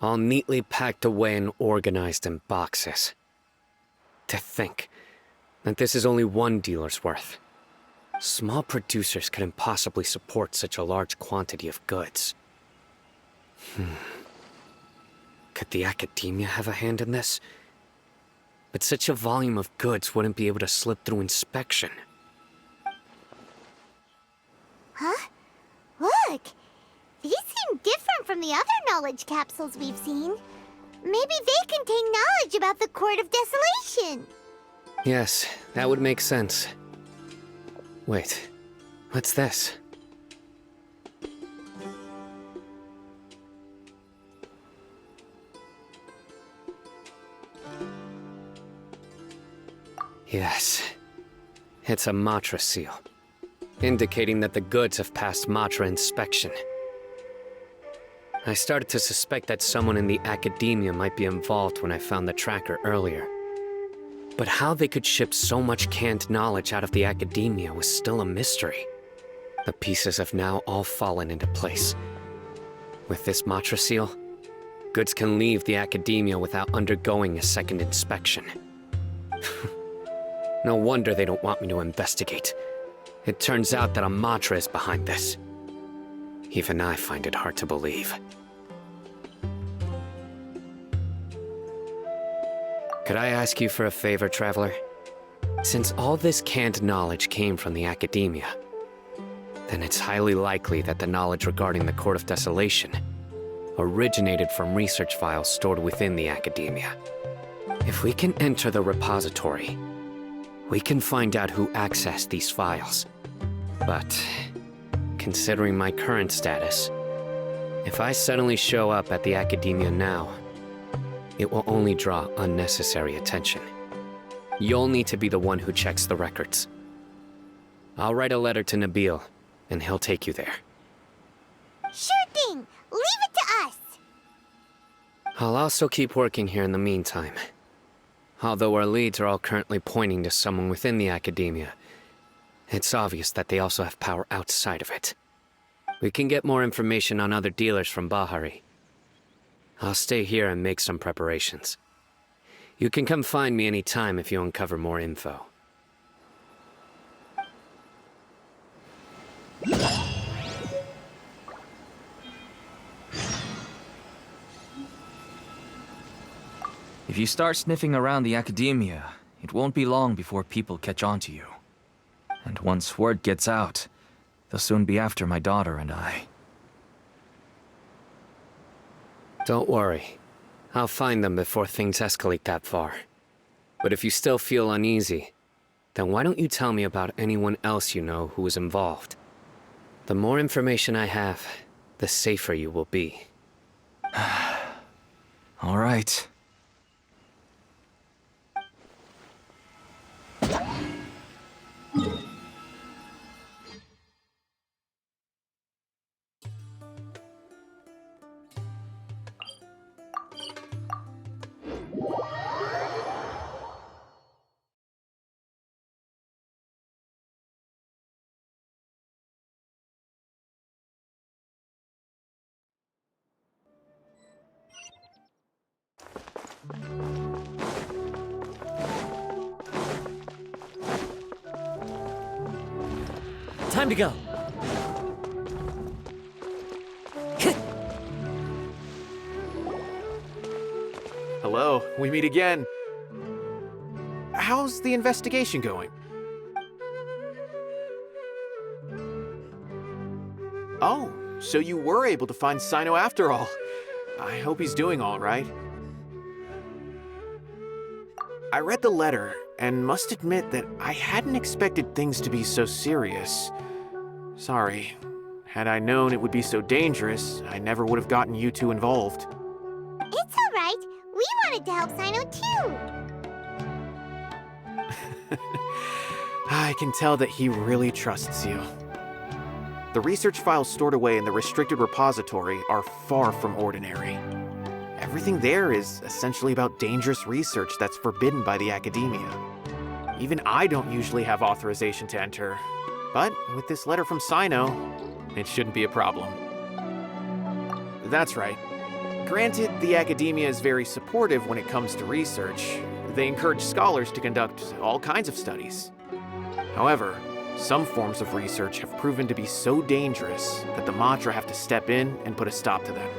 all neatly packed away and organized in boxes. To think that this is only one dealer's worth. Small producers couldn't possibly support such a large quantity of goods. Could the Academia have a hand in this? But such a volume of goods wouldn't be able to slip through inspection. Huh? Look! These seem different from the other knowledge capsules we've seen. Maybe they contain knowledge about the Court of Desolation. Yes, that would make sense. Wait, what's this? Yes, it's a Matra seal, indicating that the goods have passed Matra inspection. I started to suspect that someone in the Academia might be involved when I found the tracker earlier. But how they could ship so much canned knowledge out of the Academia was still a mystery. The pieces have now all fallen into place. With this Matra seal, goods can leave the Academia without undergoing a second inspection. No wonder they don't want me to investigate. It turns out that a Matra is behind this. Even I find it hard to believe. Could I ask you for a favor, Traveler? Since all this canned knowledge came from the Academia, then it's highly likely that the knowledge regarding the Court of Desolation originated from research files stored within the Academia. If we can enter the repository, we can find out who accessed these files. But, considering my current status, if I suddenly show up at the Academia now, it will only draw unnecessary attention. You'll need to be the one who checks the records. I'll write a letter to Nabil, and he'll take you there. Sure thing! Leave it to us! I'll also keep working here in the meantime. Although our leads are all currently pointing to someone within the academia, it's obvious that they also have power outside of it. We can get more information on other dealers from Bahari. I'll stay here and make some preparations. You can come find me anytime if you uncover more info. If you start sniffing around the academia, it won't be long before people catch on to you. And once word gets out, they'll soon be after my daughter and I. Don't worry. I'll find them before things escalate that far. But if you still feel uneasy, then why don't you tell me about anyone else you know who was involved? The more information I have, the safer you will be. All right. Time to go. Hello, we meet again. How's the investigation going? Oh, so you were able to find Cyno after all. I hope he's doing all right. I read the letter and must admit that I hadn't expected things to be so serious. Sorry. Had I known it would be so dangerous, I never would have gotten you two involved. It's all right. We wanted to help Cyno too. I can tell that he really trusts you. The research files stored away in the restricted repository are far from ordinary. Everything there is essentially about dangerous research that's forbidden by the academia. Even I don't usually have authorization to enter, but with this letter from Cyno, it shouldn't be a problem. That's right. Granted, the academia is very supportive when it comes to research. They encourage scholars to conduct all kinds of studies. However, some forms of research have proven to be so dangerous that the Matra have to step in and put a stop to them.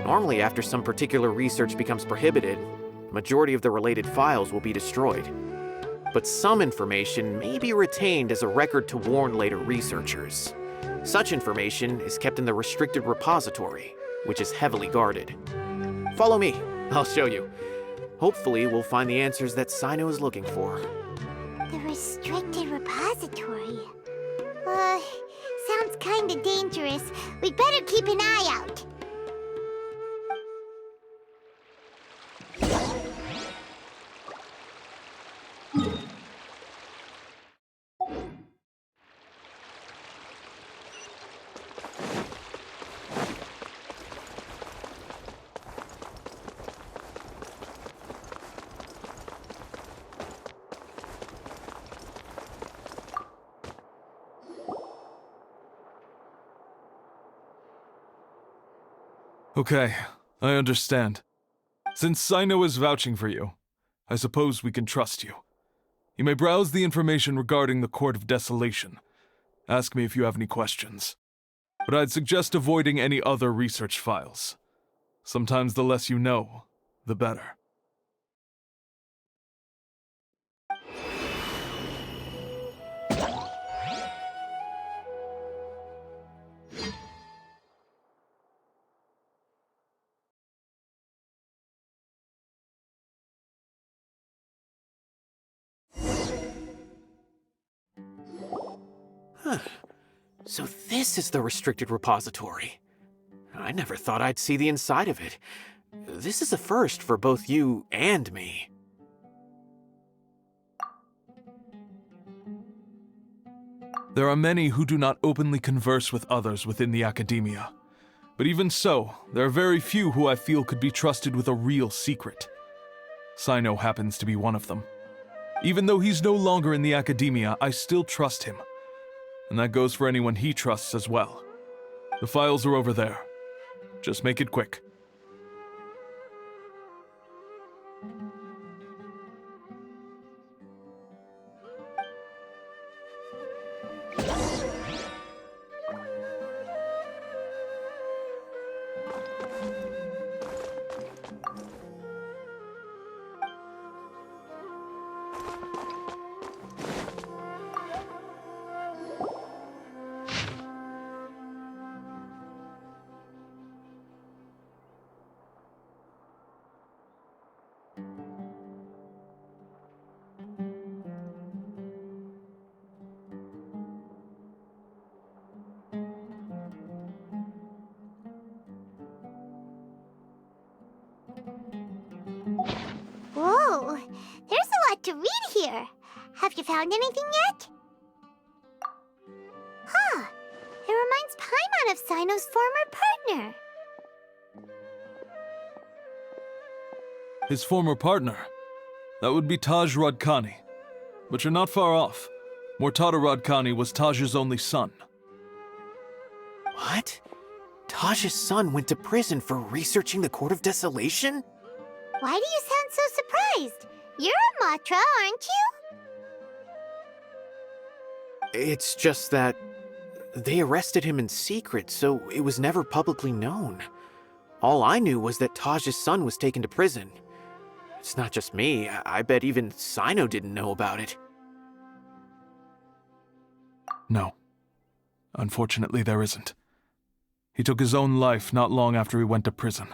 Normally, after some particular research becomes prohibited, the majority of the related files will be destroyed. But some information may be retained as a record to warn later researchers. Such information is kept in the restricted repository, which is heavily guarded. Follow me, I'll show you. Hopefully, we'll find the answers that Cyno is looking for. The restricted repository. Sounds kinda dangerous. We'd better keep an eye out. Okay, I understand. Since Cyno is vouching for you, I suppose we can trust you. You may browse the information regarding the Court of Desolation. Ask me if you have any questions. But I'd suggest avoiding any other research files. Sometimes the less you know, the better. So this is the restricted repository. I never thought I'd see the inside of it. This is a first for both you and me. There are many who do not openly converse with others within the academia. But even so, there are very few who I feel could be trusted with a real secret. Cyno happens to be one of them. Even though he's no longer in the academia, I still trust him. And that goes for anyone he trusts as well. The files are over there. Just make it quick. Whoa, there's a lot to read here. Have you found anything yet? Huh, it reminds Paimon of Cyno's former partner. His former partner? That would be Taj Radkani. But you're not far off. Mortada Radkani was Taj's only son. What? Taj's son went to prison for researching the Court of Desolation? Why do you sound so surprised? You're a Matra, aren't you? It's just that they arrested him in secret, so it was never publicly known. All I knew was that Taj's son was taken to prison. It's not just me. I bet even Cyno didn't know about it. No. Unfortunately, there isn't. He took his own life not long after he went to prison.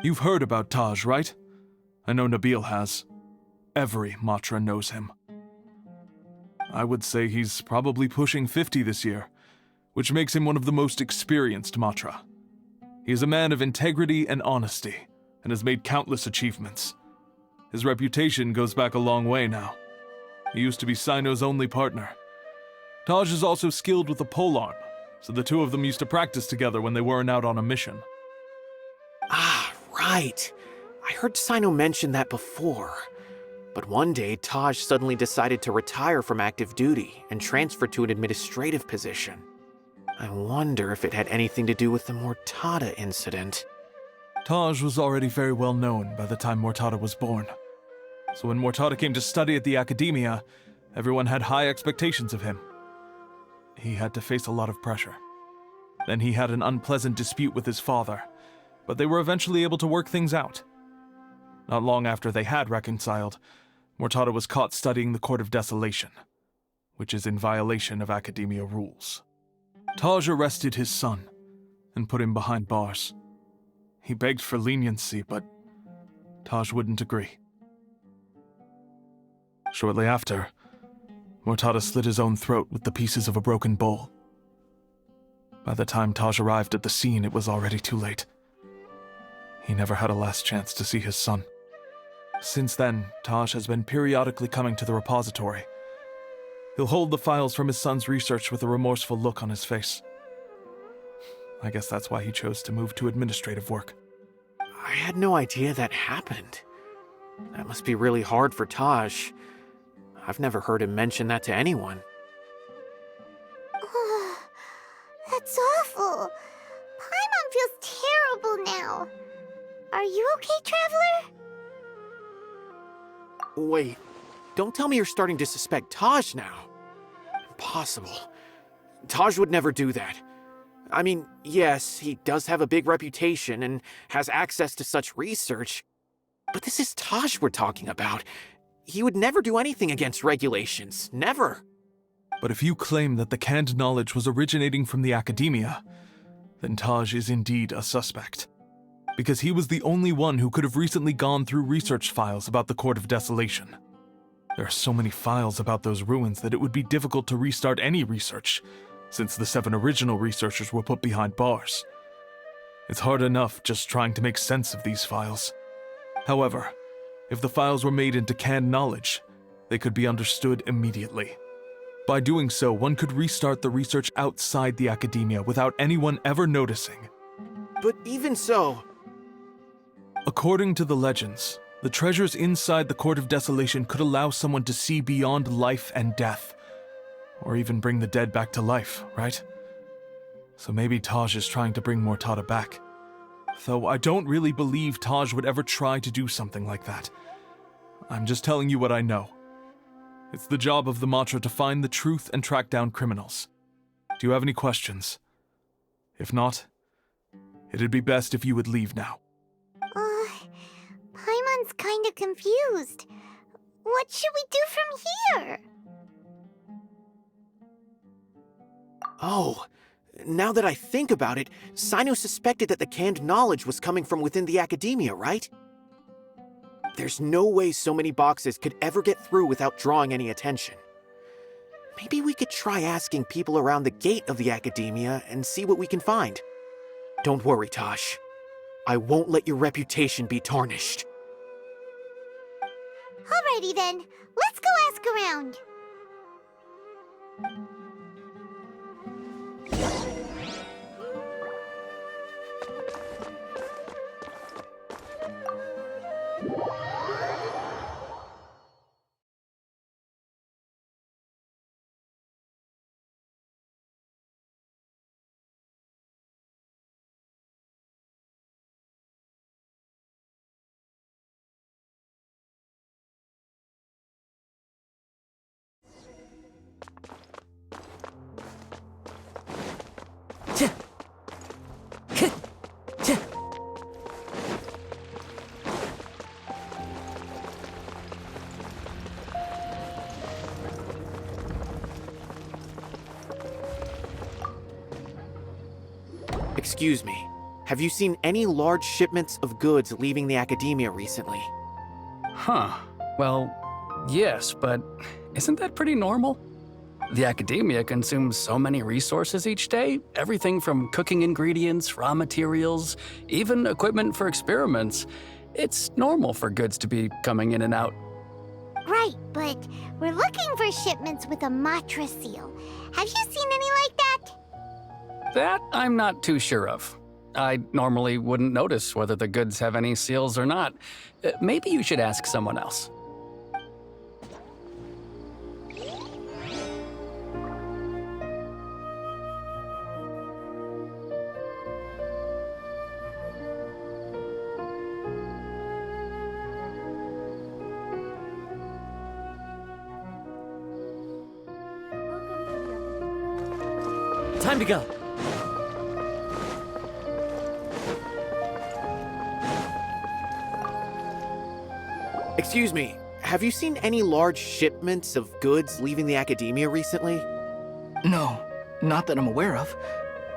You've heard about Taj, right? I know Nabil has. Every Matra knows him. I would say he's probably pushing 50 this year, which makes him one of the most experienced Matra. He is a man of integrity and honesty, and has made countless achievements. His reputation goes back a long way now. He used to be Cyno's only partner. Taj is also skilled with the polearm, so the two of them used to practice together when they weren't out on a mission. Ah, right. I heard Cyno mention that before. But one day, Taj suddenly decided to retire from active duty and transfer to an administrative position. I wonder if it had anything to do with the Mortada incident. Taj was already very well known by the time Mortada was born. So when Mortada came to study at the academia, everyone had high expectations of him. He had to face a lot of pressure. Then he had an unpleasant dispute with his father, but they were eventually able to work things out. Not long after they had reconciled, Mortada was caught studying the Court of Desolation, which is in violation of academia rules. Taj arrested his son and put him behind bars. He begged for leniency, but Taj wouldn't agree. Shortly after, Mortada slit his own throat with the pieces of a broken bowl. By the time Taj arrived at the scene, it was already too late. He never had a last chance to see his son. Since then, Taj has been periodically coming to the repository. He'll hold the files from his son's research with a remorseful look on his face. I guess that's why he chose to move to administrative work. I had no idea that happened. That must be really hard for Taj. I've never heard him mention that to anyone. That's awful. Paimon feels terrible now. Are you okay, Traveler? Wait, don't tell me you're starting to suspect Taj now. Impossible. Taj would never do that. I mean, yes, he does have a big reputation and has access to such research, but this is Taj we're talking about. He would never do anything against regulations. Never. But if you claim that the canned knowledge was originating from the academia, then Taj is indeed a suspect. Because he was the only one who could have recently gone through research files about the Court of Desolation. There are so many files about those ruins that it would be difficult to restart any research, since the 7 original researchers were put behind bars. It's hard enough just trying to make sense of these files. However, if the files were made into canned knowledge, they could be understood immediately. By doing so, one could restart the research outside the academia without anyone ever noticing. But even so... According to the legends, the treasures inside the Court of Desolation could allow someone to see beyond life and death. Or even bring the dead back to life, right? So maybe Taj is trying to bring Mortada back. Though I don't really believe Taj would ever try to do something like that. I'm just telling you what I know. It's the job of the Matra to find the truth and track down criminals. Do you have any questions? If not, it'd be best if you would leave now. Paimon's kinda confused. What should we do from here? Oh, now that I think about it, Cyno suspected that the canned knowledge was coming from within the academia, right? There's no way so many boxes could ever get through without drawing any attention. Maybe we could try asking people around the gate of the academia and see what we can find. Don't worry, Tosh. I won't let your reputation be tarnished. Alrighty then, let's go ask around. Excuse me, have you seen any large shipments of goods leaving the academia recently? Huh. Well, yes, but isn't that pretty normal? The academia consumes so many resources each day, everything from cooking ingredients, raw materials, even equipment for experiments. It's normal for goods to be coming in and out. Right, but we're looking for shipments with a Matra seal. Have you seen any like that? That I'm not too sure of. I normally wouldn't notice whether the goods have any seals or not. Maybe you should ask someone else. Time to go. Excuse me, have you seen any large shipments of goods leaving the academia recently? No, not that I'm aware of.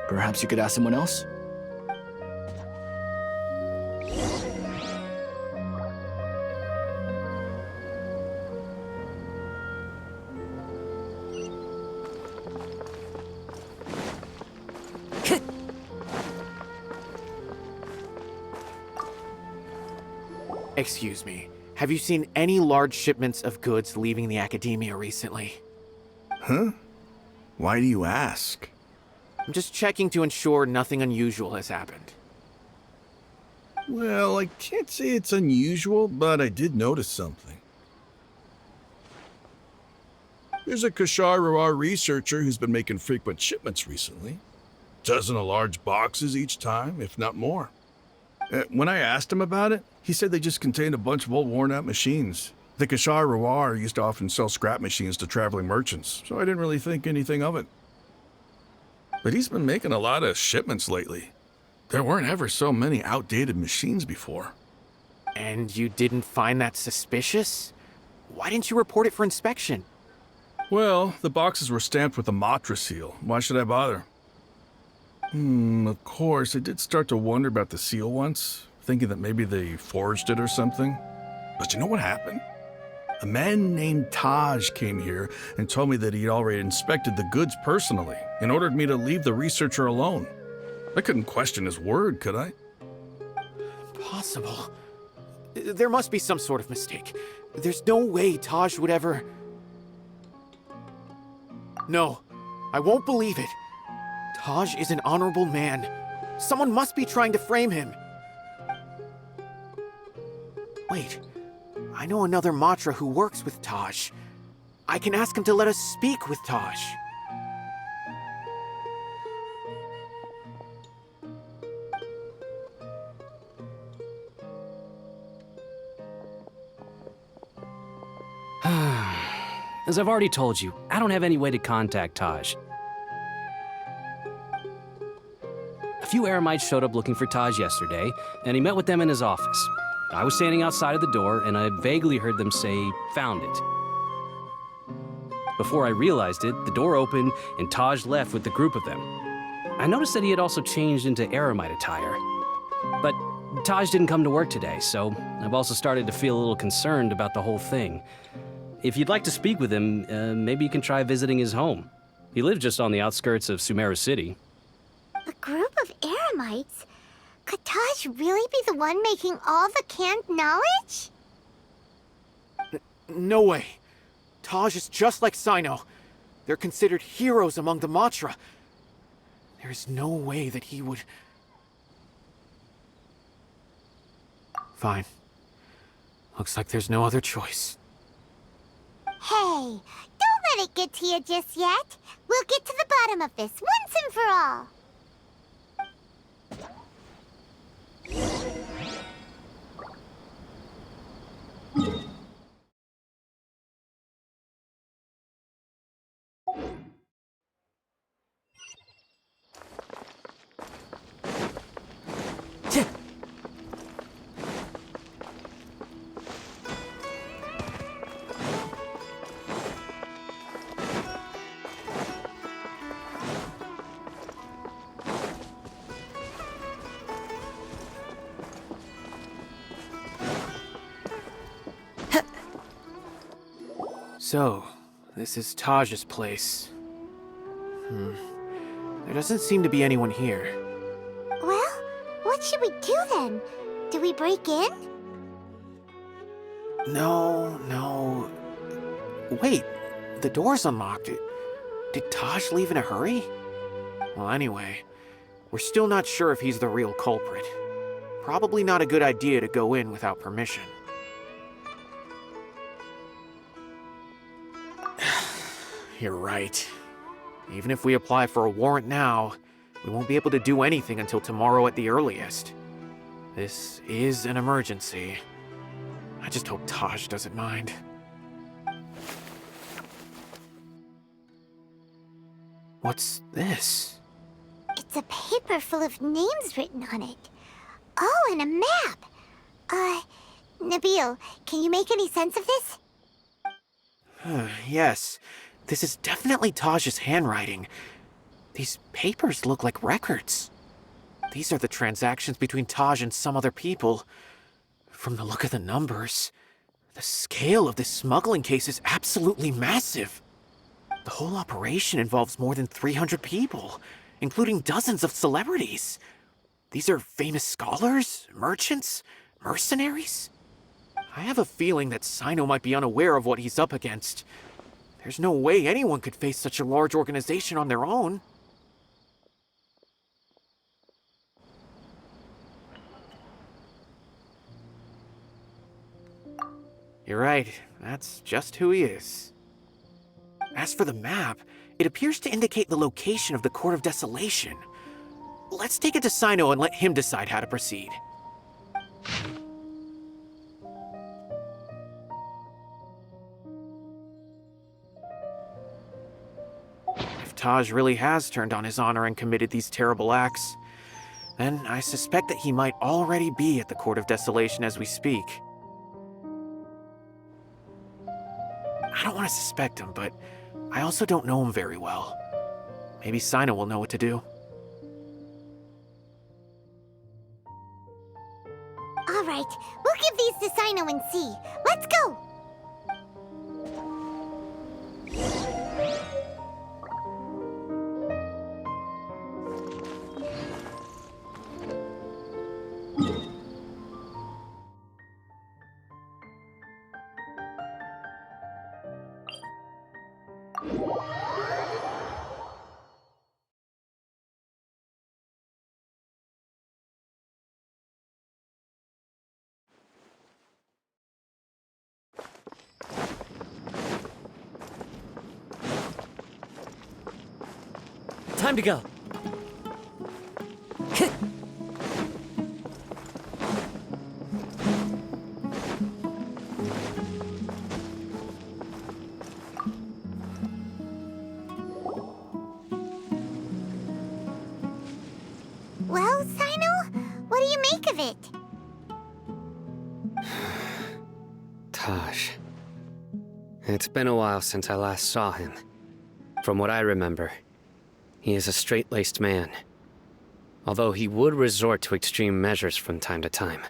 Perhaps you could ask someone else? Excuse me, have you seen any large shipments of goods leaving the academia recently? Huh? Why do you ask? I'm just checking to ensure nothing unusual has happened. Well, I can't say it's unusual, but I did notice something. There's a Kashar researcher who's been making frequent shipments recently. Dozen of large boxes each time, if not more. When I asked him about it, he said they just contained a bunch of old worn-out machines. The Kashar used to often sell scrap machines to traveling merchants, so I didn't really think anything of it. But he's been making a lot of shipments lately. There weren't ever so many outdated machines before. And you didn't find that suspicious? Why didn't you report it for inspection? Well, the boxes were stamped with a Matra seal. Why should I bother? Of course, I did start to wonder about the seal once, thinking that maybe they forged it or something. But you know what happened? A man named Taj came here and told me that he'd already inspected the goods personally and ordered me to leave the researcher alone. I couldn't question his word, could I? Impossible. There must be some sort of mistake. There's no way Taj would ever... No, I won't believe it. Taj is an honorable man. Someone must be trying to frame him. Wait, I know another Matra who works with Taj. I can ask him to let us speak with Taj. As I've already told you, I don't have any way to contact Taj. A few Eremites showed up looking for Taj yesterday, and he met with them in his office. I was standing outside of the door, and I vaguely heard them say, "Found it." Before I realized it, the door opened, and Taj left with the group of them. I noticed that he had also changed into Eremite attire. But Taj didn't come to work today, so I've also started to feel a little concerned about the whole thing. If you'd like to speak with him, maybe you can try visiting his home. He lives just on the outskirts of Sumeru City. A group of Eremites? Could Taj really be the one making all the canned knowledge? No way. Taj is just like Cyno. They're considered heroes among the Matra. There's no way that he would... Fine. Looks like there's no other choice. Hey, don't let it get to you just yet. We'll get to the bottom of this once and for all. So, this is Taj's place. There doesn't seem to be anyone here. Well, what should we do then? Do we break in? No. Wait, the door's unlocked. Did Taj leave in a hurry? Well, anyway, we're still not sure if he's the real culprit. Probably not a good idea to go in without permission. You're right. Even if we apply for a warrant now, we won't be able to do anything until tomorrow at the earliest. This is an emergency. I just hope Taj doesn't mind. What's this? It's a paper full of names written on it. Oh, and a map. Nabil, can you make any sense of this? Yes. This is definitely Taj's handwriting. These papers look like records. These are the transactions between Taj and some other people. From the look of the numbers, the scale of this smuggling case is absolutely massive. The whole operation involves more than 300 people, including dozens of celebrities. These are famous scholars, merchants, mercenaries. I have a feeling that Cyno might be unaware of what he's up against. There's no way anyone could face such a large organization on their own. You're right, that's just who he is. As for the map, it appears to indicate the location of the Court of Desolation. Let's take it to Cyno and let him decide how to proceed. If Taj really has turned on his honor and committed these terrible acts, then I suspect that he might already be at the Court of Desolation as we speak. I don't want to suspect him, but I also don't know him very well. Maybe Cyno will know what to do. All right, we'll give these to Cyno and see. Let's go! Time to go. Well, Cyno, what do you make of it? Taj. It's been a while since I last saw him. From what I remember, he is a straight-laced man. Although he would resort to extreme measures from time to time,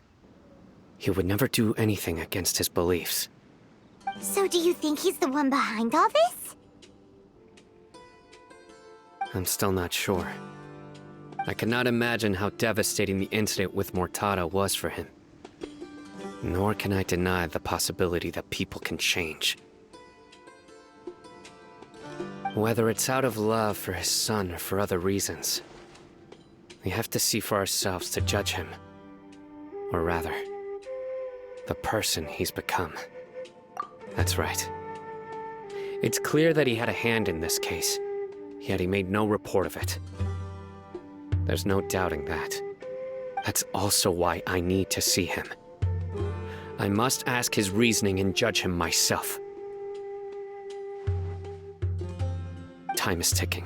he would never do anything against his beliefs. So do you think he's the one behind all this? I'm still not sure. I cannot imagine how devastating the incident with Mortada was for him. Nor can I deny the possibility that people can change. Whether it's out of love for his son or for other reasons, we have to see for ourselves to judge him. Or rather, the person he's become. That's right. It's clear that he had a hand in this case, yet he made no report of it. There's no doubting that. That's also why I need to see him. I must ask his reasoning and judge him myself. Time is ticking.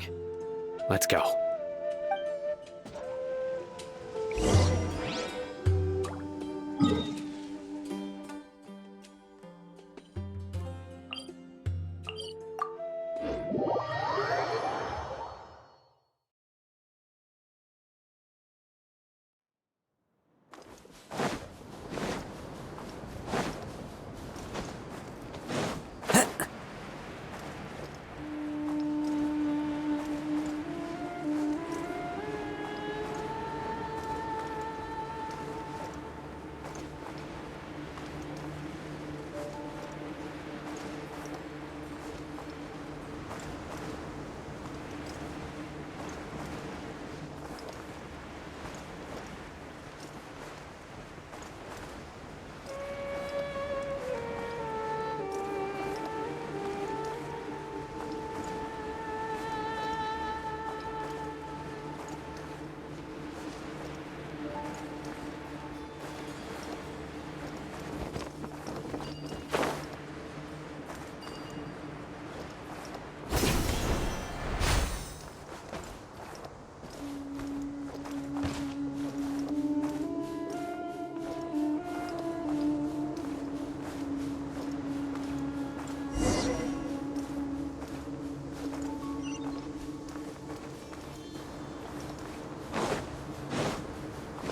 Let's go.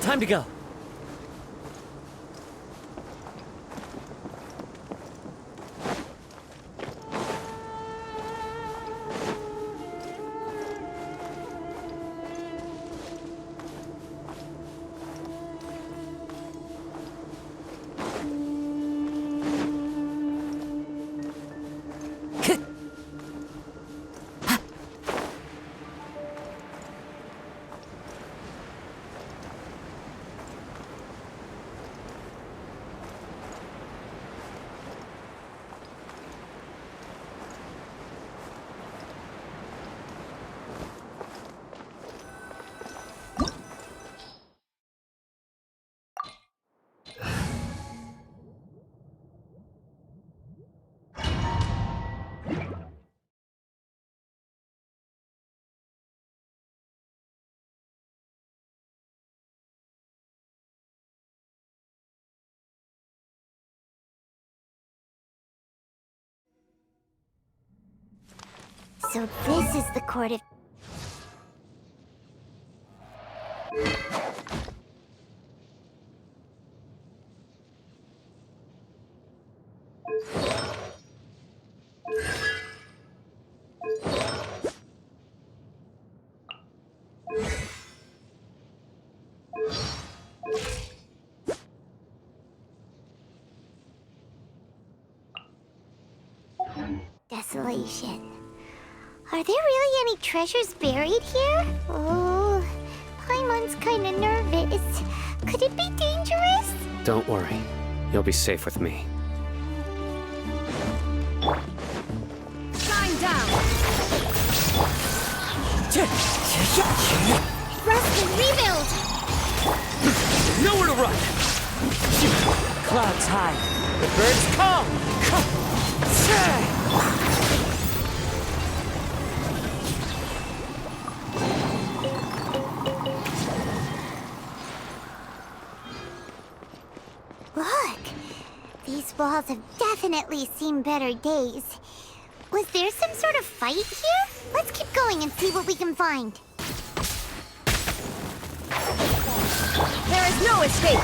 Time to go. So this is the court of... Desolation. Are there really any treasures buried here? Oh, Paimon's kinda nervous. Could it be dangerous? Don't worry. You'll be safe with me. Shine down! Rest and rebuild! Nowhere to run! Clouds high. The birds come! Look! These walls have definitely seen better days. Was there some sort of fight here? Let's keep going and see what we can find. There is no escape!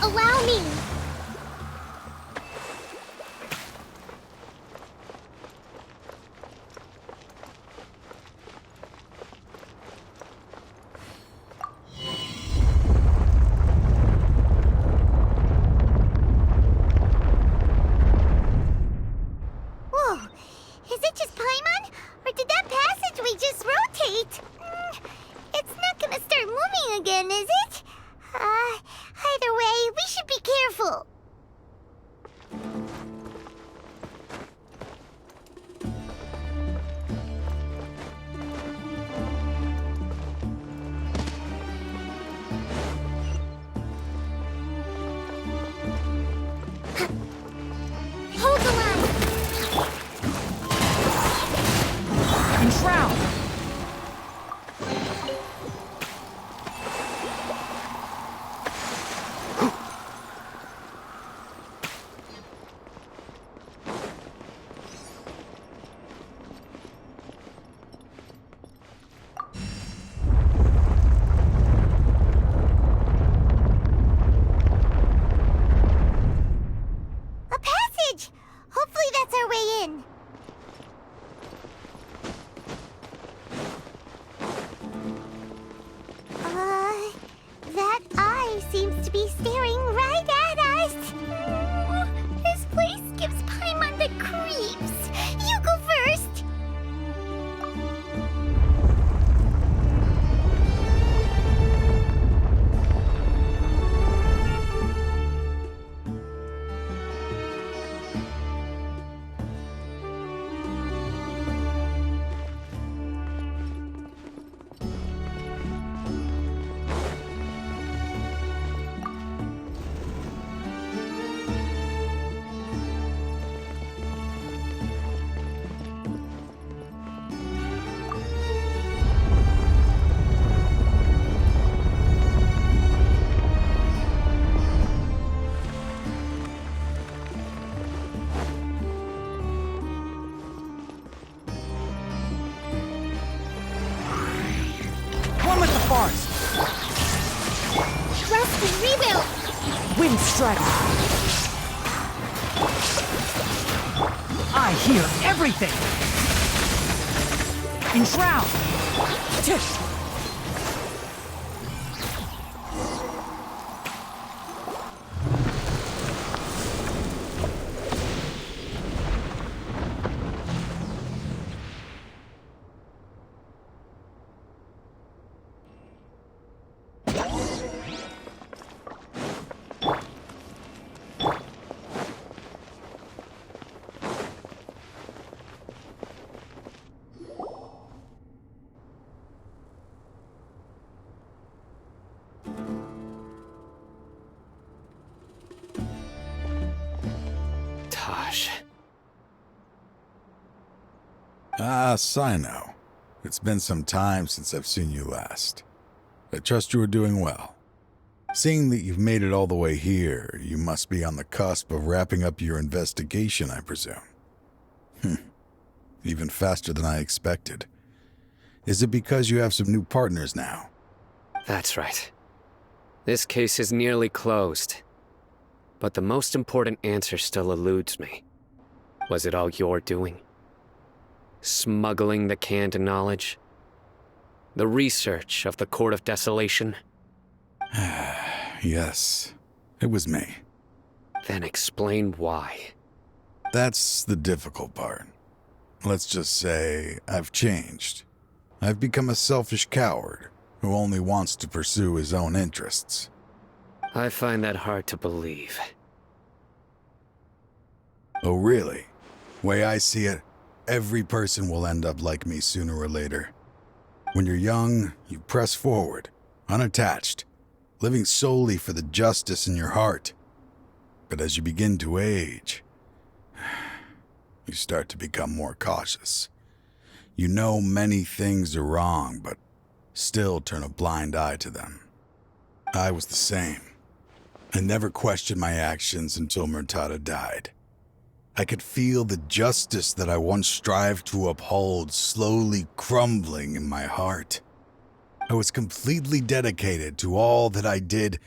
Allow me! Whoa! Is it just Paimon? Or did that passageway just rotate? It's not gonna start moving again, is it? Either way, we should be careful. Hold the line. Enshroud! A passage! Hopefully that's our way in. That eye seems to be staring right at us. This place gives Paimon the creeps. You go first. One with the forest! Rest and rebuild. Wind strike! I hear everything! Enshroud! Tosh. Ah, Cyno. It's been some time since I've seen you last. I trust you are doing well. Seeing that you've made it all the way here, you must be on the cusp of wrapping up your investigation, I presume. Even faster than I expected. Is it because you have some new partners now? That's right. This case is nearly closed. But the most important answer still eludes me. Was it all your doing? Smuggling the canned knowledge? The research of the Court of Desolation? Yes, it was me. Then explain why. That's the difficult part. Let's just say I've changed. I've become a selfish coward who only wants to pursue his own interests. I find that hard to believe. Oh, really? Way I see it, Every person will end up like me sooner or later. When you're young, you press forward, unattached, living solely for the justice in your heart. But as you begin to age, you start to become more cautious. You know many things are wrong, but still turn a blind eye to them. I was the same. I never questioned my actions until Murtada died. I could feel the justice that I once strived to uphold slowly crumbling in my heart. I was completely dedicated to all that I did,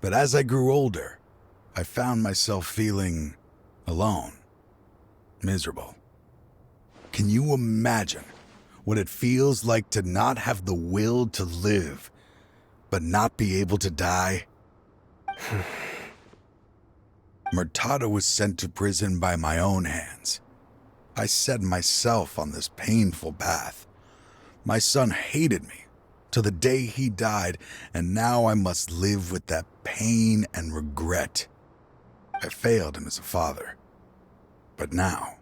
but as I grew older, I found myself feeling alone, miserable. Can you imagine what it feels like to not have the will to live, but not be able to die? Murtada was sent to prison by my own hands. I set myself on this painful path. My son hated me till the day he died, and now I must live with that pain and regret. I failed him as a father. But now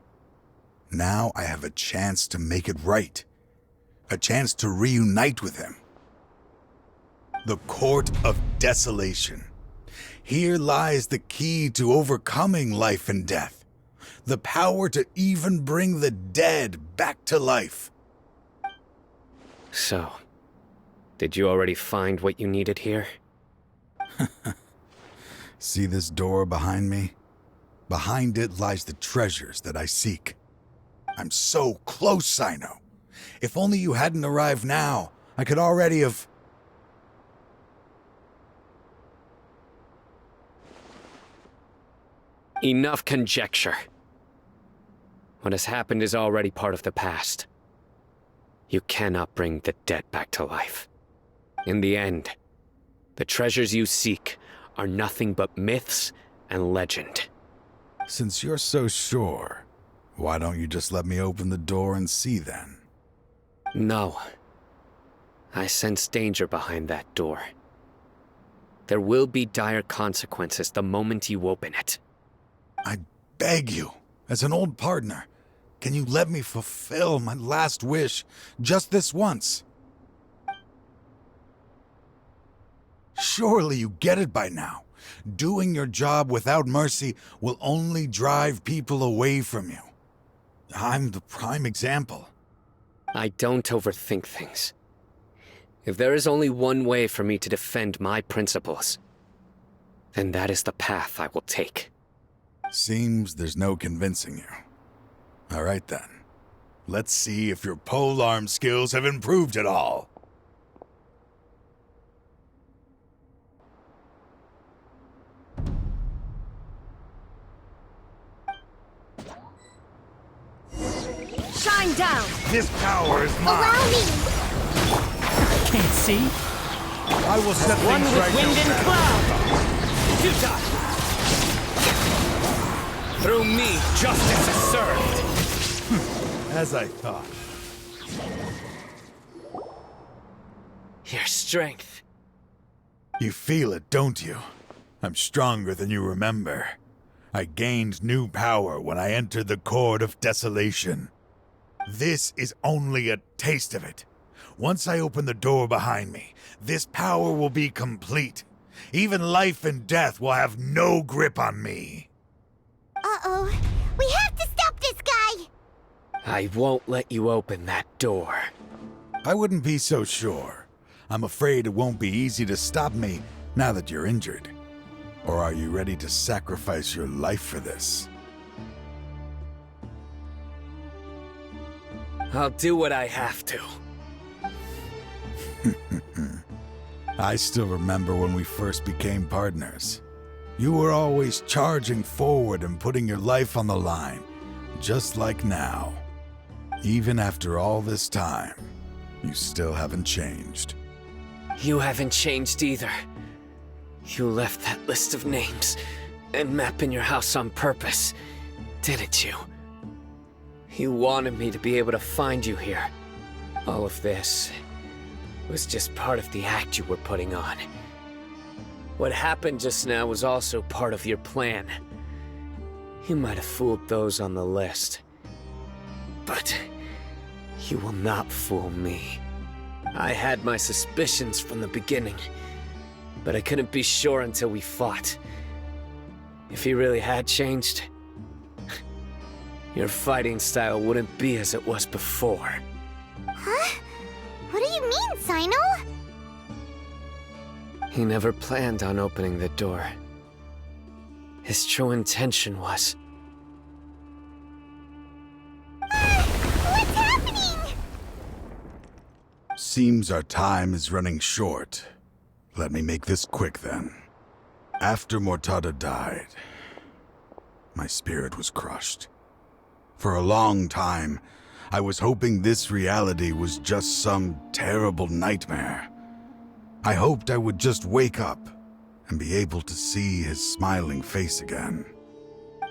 I have a chance to make it right. A chance to reunite with him. The Court of Desolation. Here lies the key to overcoming life and death. The power to even bring the dead back to life. So, did you already find what you needed here? See this door behind me? Behind it lies the treasures that I seek. I'm so close, Cyno. If only you hadn't arrived now, I could already have... Enough conjecture. What has happened is already part of the past. You cannot bring the dead back to life. In the end, the treasures you seek are nothing but myths and legend. Since you're so sure, why don't you just let me open the door and see then? No. I sense danger behind that door. There will be dire consequences the moment you open it. I beg you, as an old partner, can you let me fulfill my last wish just this once? Surely you get it by now. Doing your job without mercy will only drive people away from you. I'm the prime example. I don't overthink things. If there is only one way for me to defend my principles, then that is the path I will take. Seems there's no convincing you. All right then. Let's see if your polearm skills have improved at all. Shine down! This power is mine! Allow me! Can't see? I will set One things with right wind now. and cloud! Two-Dot! Through me, justice is served! As I thought. Your strength. You feel it, don't you? I'm stronger than you remember. I gained new power when I entered the Court of Desolation. This is only a taste of it. Once I open the door behind me, this power will be complete. Even life and death will have no grip on me. Uh-oh. We have to stop this guy! I won't let you open that door. I wouldn't be so sure. I'm afraid it won't be easy to stop me now that you're injured. Or are you ready to sacrifice your life for this? I'll do what I have to. I still remember when we first became partners. You were always charging forward and putting your life on the line, just like now. Even after all this time, you still haven't changed. You haven't changed either. You left that list of names and map in your house on purpose, didn't you? You wanted me to be able to find you here. All of this was just part of the act you were putting on. What happened just now was also part of your plan. You might have fooled those on the list. but you will not fool me. I had my suspicions from the beginning, but I couldn't be sure until we fought. If he really had changed, your fighting style wouldn't be as it was before. Huh? What do you mean, Cyno? He never planned on opening the door. His true intention was... What's happening? Seems our time is running short. Let me make this quick then. After Mortada died, my spirit was crushed. For a long time, I was hoping this reality was just some terrible nightmare. I hoped I would just wake up and be able to see his smiling face again.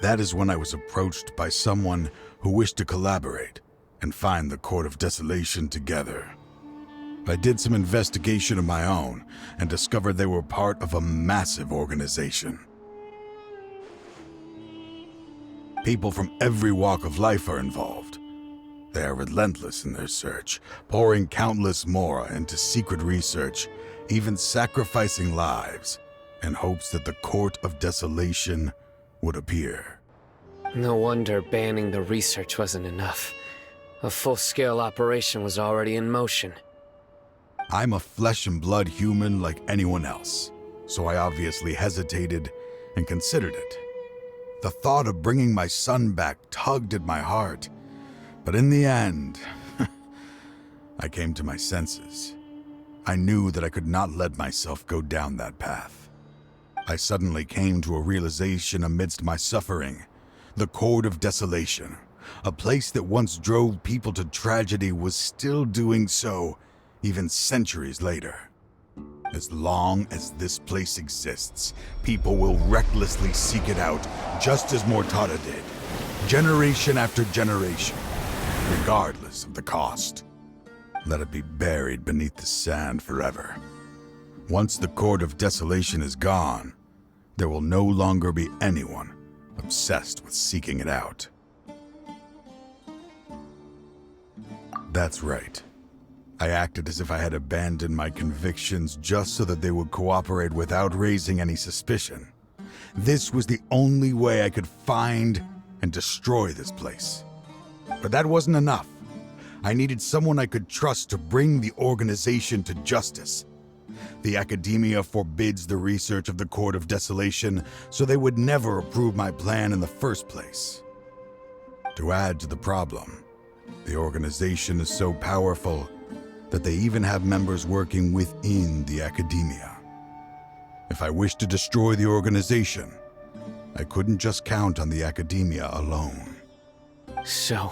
That is when I was approached by someone who wished to collaborate and find the Court of Desolation together. I did some investigation of my own and discovered they were part of a massive organization. People from every walk of life are involved. They are relentless in their search, pouring countless mora into secret research, even sacrificing lives in hopes that the Court of Desolation would appear. No wonder banning the research wasn't enough. A full-scale operation was already in motion. I'm a flesh and blood human like anyone else, so I obviously hesitated and considered it. The thought of bringing my son back tugged at my heart, but in the end, I came to my senses. I knew that I could not let myself go down that path. I suddenly came to a realization amidst my suffering. The Court of Desolation, a place that once drove people to tragedy, was still doing so, even centuries later. As long as this place exists, people will recklessly seek it out, just as Mortada did, generation after generation, regardless of the cost. Let it be buried beneath the sand forever. Once the Court of Desolation is gone, there will no longer be anyone obsessed with seeking it out. That's right. I acted as if I had abandoned my convictions just so that they would cooperate without raising any suspicion. This was the only way I could find and destroy this place. But that wasn't enough. I needed someone I could trust to bring the organization to justice. The Academia forbids the research of the Court of Desolation, so they would never approve my plan in the first place. To add to the problem, the organization is so powerful that they even have members working within the Academia. If I wished to destroy the organization, I couldn't just count on the Academia alone. So,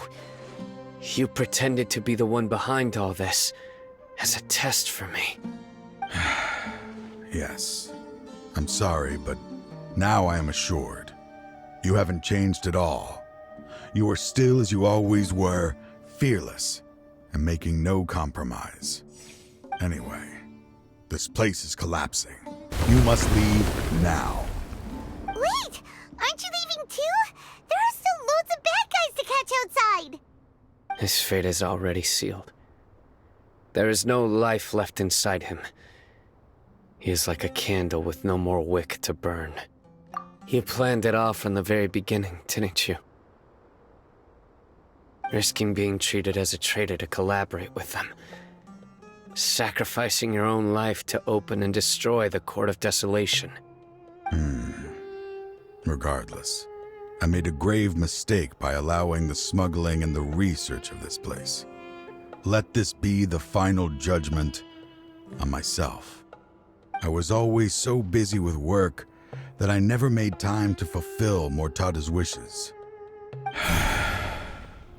you pretended to be the one behind all this, as a test for me. Yes. I'm sorry, but now I am assured. You haven't changed at all. You are still as you always were, fearless, and making no compromise. Anyway, this place is collapsing. You must leave now. Wait! Aren't you leaving too? There are still loads of bad guys to catch outside! His fate is already sealed. There is no life left inside him. He is like a candle with no more wick to burn. You planned it all from the very beginning, didn't you? Risking being treated as a traitor to collaborate with them. Sacrificing your own life to open and destroy the Court of Desolation. Regardless, I made a grave mistake by allowing the smuggling and the research of this place. Let this be the final judgment on myself. I was always so busy with work that I never made time to fulfill Mortada's wishes.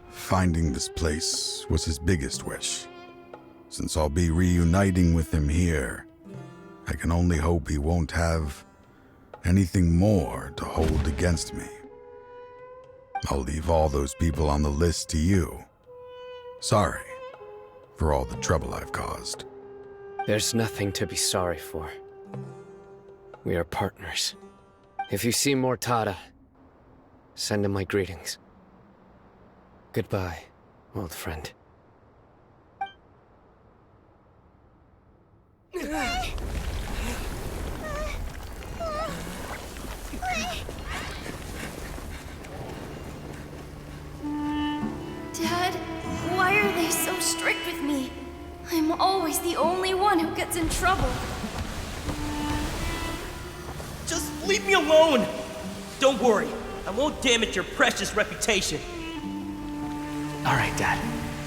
Finding this place was his biggest wish. Since I'll be reuniting with him here, I can only hope he won't have anything more to hold against me. I'll leave all those people on the list to you. Sorry for all the trouble I've caused. There's nothing to be sorry for. We are partners. If you see Mortada, send him my greetings. Goodbye, old friend. Dad, why are they so strict with me? I'm always the only one who gets in trouble. Just leave me alone! Don't worry, I won't damage your precious reputation. All right, Dad.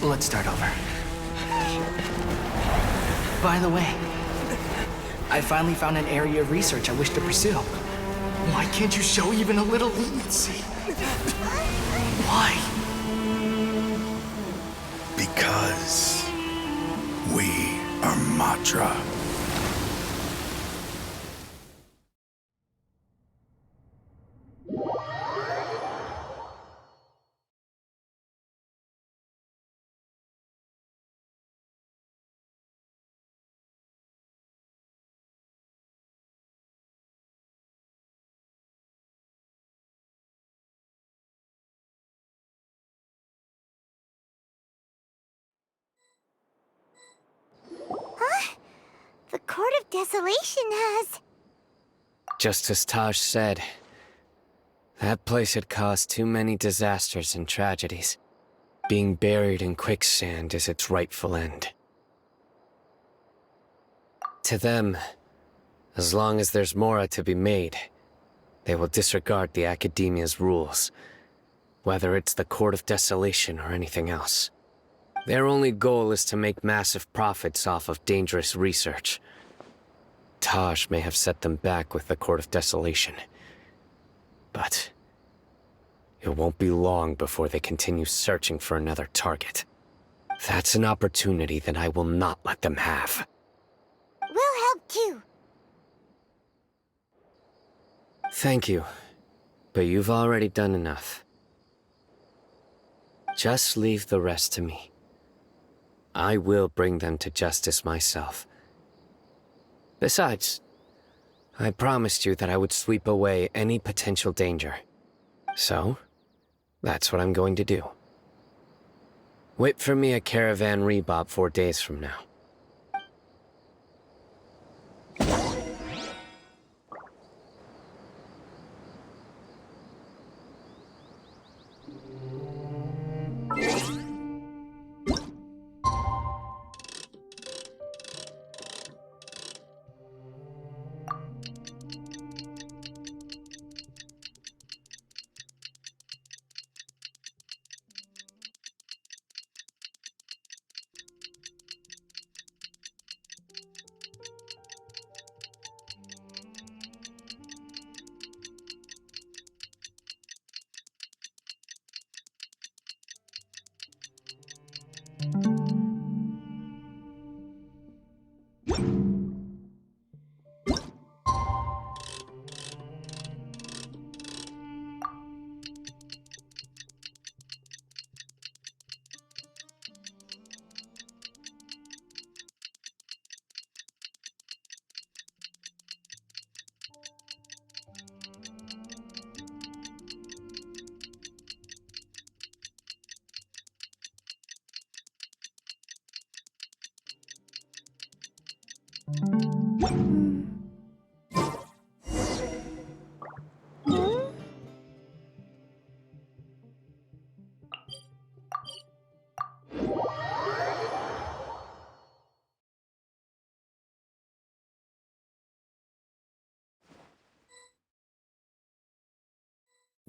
Let's start over. By the way, I finally found an area of research I wish to pursue. Why can't you show even a little leniency? Why? Because we are Matra. The Court of Desolation has... Just as Taj said, that place had caused too many disasters and tragedies. Being buried in quicksand is its rightful end. To them, as long as there's Mora to be made, they will disregard the Academia's rules, whether it's the Court of Desolation or anything else. Their only goal is to make massive profits off of dangerous research. Taj may have set them back with the Court of Desolation, but it won't be long before they continue searching for another target. That's an opportunity that I will not let them have. We'll help too. Thank you, but you've already done enough. Just leave the rest to me. I will bring them to justice myself. Besides, I promised you that I would sweep away any potential danger. So, that's what I'm going to do. Wait for me at Caravan Rebob 4 days from now.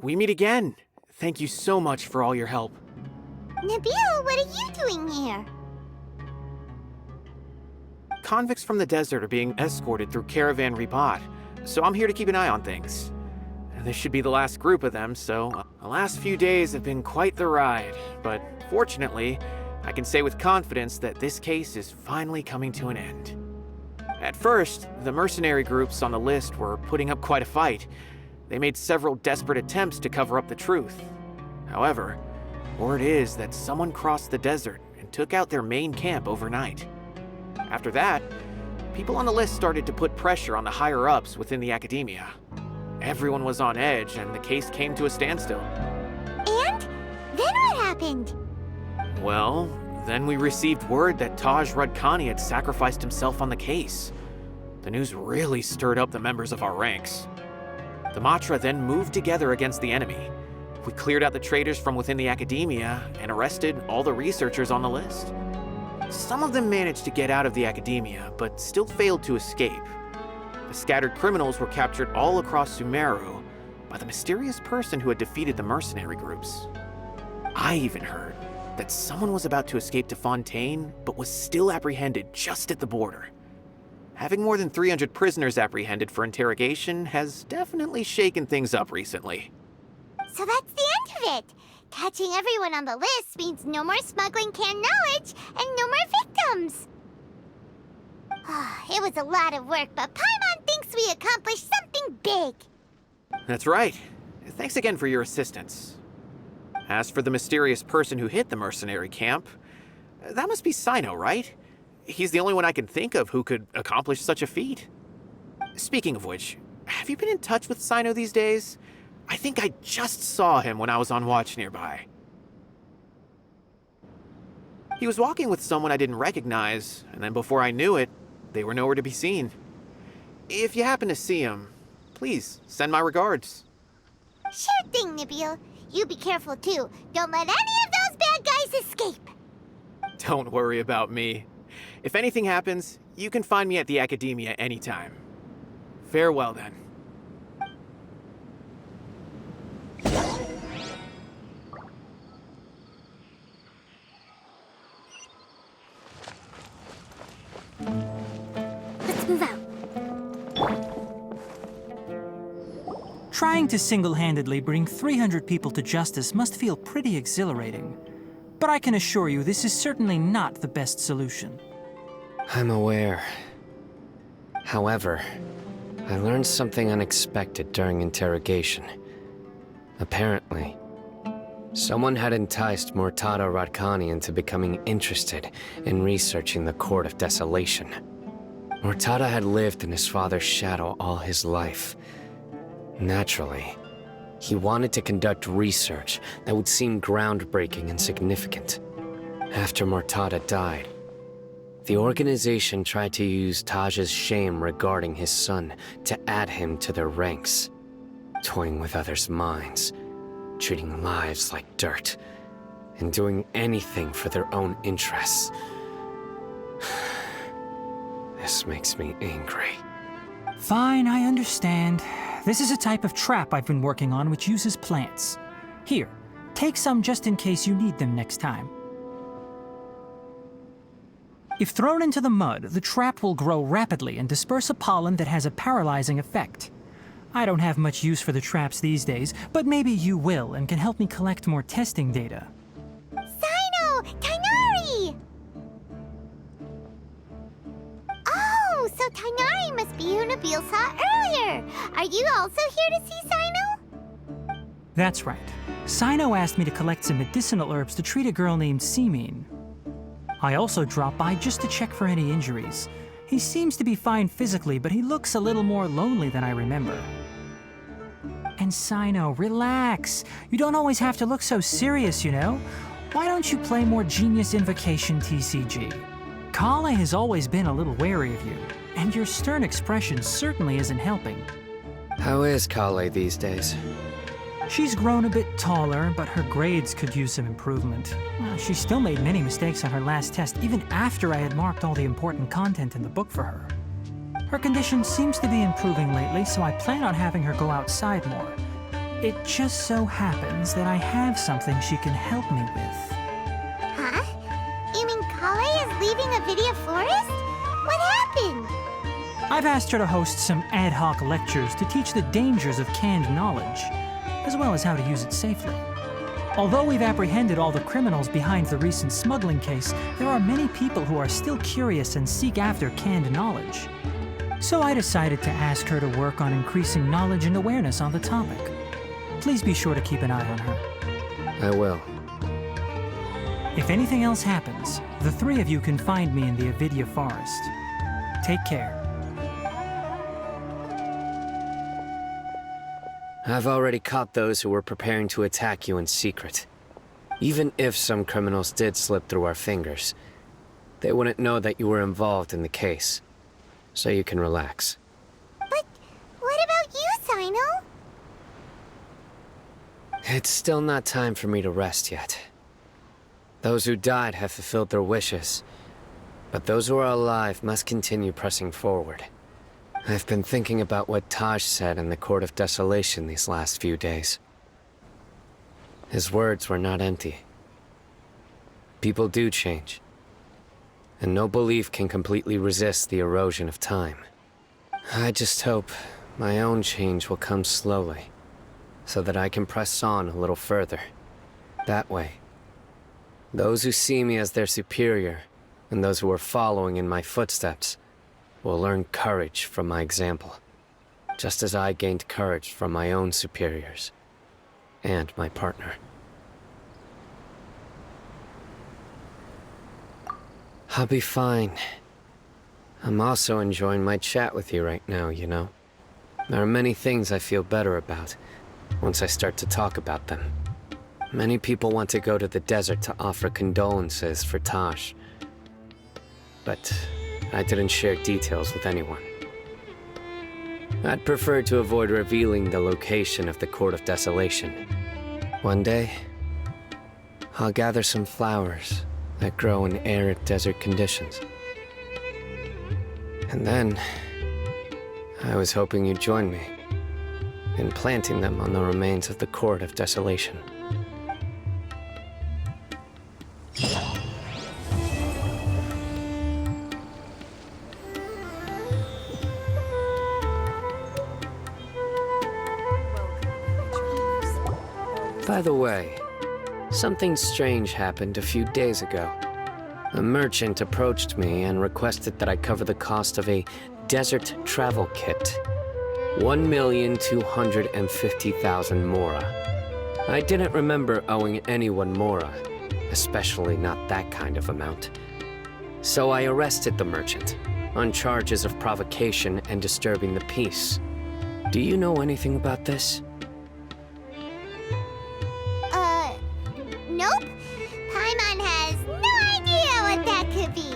We meet again. Thank you so much for all your help. Nabil, what are you doing here? Convicts from the desert are being escorted through Caravan Rebob, so I'm here to keep an eye on things. This should be the last group of them, so the last few days have been quite the ride, but fortunately, I can say with confidence that this case is finally coming to an end. At first, the mercenary groups on the list were putting up quite a fight. They made several desperate attempts to cover up the truth. However, word is that someone crossed the desert and took out their main camp overnight. After that, people on the list started to put pressure on the higher-ups within the Academia. Everyone was on edge and the case came to a standstill. And? Then what happened? Well, then we received word that Taj Radkani had sacrificed himself on the case. The news really stirred up the members of our ranks. The Matra then moved together against the enemy. We cleared out the traitors from within the academia and arrested all the researchers on the list. Some of them managed to get out of the academia, but still failed to escape. The scattered criminals were captured all across Sumeru by the mysterious person who had defeated the mercenary groups. I even heard that someone was about to escape to Fontaine, but was still apprehended just at the border. Having more than 300 prisoners apprehended for interrogation has definitely shaken things up recently. So that's the end of it. Catching everyone on the list means no more smuggling canned knowledge and no more victims. It was a lot of work, but Paimon thinks we accomplished something big. That's right. Thanks again for your assistance. As for the mysterious person who hit the mercenary camp, that must be Cyno, right? He's the only one I can think of who could accomplish such a feat. Speaking of which, have you been in touch with Cyno these days? I think I just saw him when I was on watch nearby. He was walking with someone I didn't recognize, and then before I knew it, they were nowhere to be seen. If you happen to see him, please send my regards. Sure thing, Nibule. You be careful too. Don't let any of those bad guys escape. Don't worry about me. If anything happens, you can find me at the Academia anytime. Farewell then. Let's move out. Trying to single-handedly bring 300 people to justice must feel pretty exhilarating. But I can assure you this is certainly not the best solution. I'm aware. However, I learned something unexpected during interrogation. Apparently, someone had enticed Murtada Radkani into becoming interested in researching the Court of Desolation. Murtada had lived in his father's shadow all his life. Naturally, he wanted to conduct research that would seem groundbreaking and significant. After Murtada died, the organization tried to use Taj's shame regarding his son to add him to their ranks, toying with others' minds, treating lives like dirt, and doing anything for their own interests. This makes me angry. Fine, I understand. This is a type of trap I've been working on which uses plants. Here, take some just in case you need them next time. If thrown into the mud, the trap will grow rapidly and disperse a pollen that has a paralyzing effect. I don't have much use for the traps these days, but maybe you will and can help me collect more testing data. Cyno! Tainari! Oh, so Tainari must be who Nabeel saw earlier. Are you also here to see Cyno? That's right. Cyno asked me to collect some medicinal herbs to treat a girl named Seemine. I also dropped by just to check for any injuries. He seems to be fine physically, but he looks a little more lonely than I remember. And Cyno, relax. You don't always have to look so serious, you know? Why don't you play more Genius Invocation TCG? Kale has always been a little wary of you, and your stern expression certainly isn't helping. How is Kale these days? She's grown a bit taller, but her grades could use some improvement. She still made many mistakes on her last test, even after I had marked all the important content in the book for her. Her condition seems to be improving lately, so I plan on having her go outside more. It just so happens that I have something she can help me with. Huh? You mean Kale is leaving a video forest? What happened? I've asked her to host some ad hoc lectures to teach the dangers of canned knowledge, as well as how to use it safely. Although we've apprehended all the criminals behind the recent smuggling case, there are many people who are still curious and seek after canned knowledge. So I decided to ask her to work on increasing knowledge and awareness on the topic. Please be sure to keep an eye on her. I will. If anything else happens, the three of you can find me in the Avidya Forest. Take care. I've already caught those who were preparing to attack you in secret. Even if some criminals did slip through our fingers, they wouldn't know that you were involved in the case. So you can relax. But what about you, Cyno? It's still not time for me to rest yet. Those who died have fulfilled their wishes, but those who are alive must continue pressing forward. I've been thinking about what Taj said in the Court of Desolation these last few days. His words were not empty. People do change, and no belief can completely resist the erosion of time. I just hope my own change will come slowly, so that I can press on a little further. That way, those who see me as their superior, and those who are following in my footsteps, will learn courage from my example, just as I gained courage from my own superiors, and my partner. I'll be fine. I'm also enjoying my chat with you right now, you know? There are many things I feel better about once I start to talk about them. Many people want to go to the desert to offer condolences for Taj, but I didn't share details with anyone. I'd prefer to avoid revealing the location of the Court of Desolation. One day, I'll gather some flowers that grow in arid desert conditions. And then, I was hoping you'd join me in planting them on the remains of the Court of Desolation. By the way, something strange happened a few days ago. A merchant approached me and requested that I cover the cost of a desert travel kit. 1,250,000 mora. I didn't remember owing anyone mora, especially not that kind of amount. So I arrested the merchant on charges of provocation and disturbing the peace. Do you know anything about this? Nope. Paimon has no idea what that could be.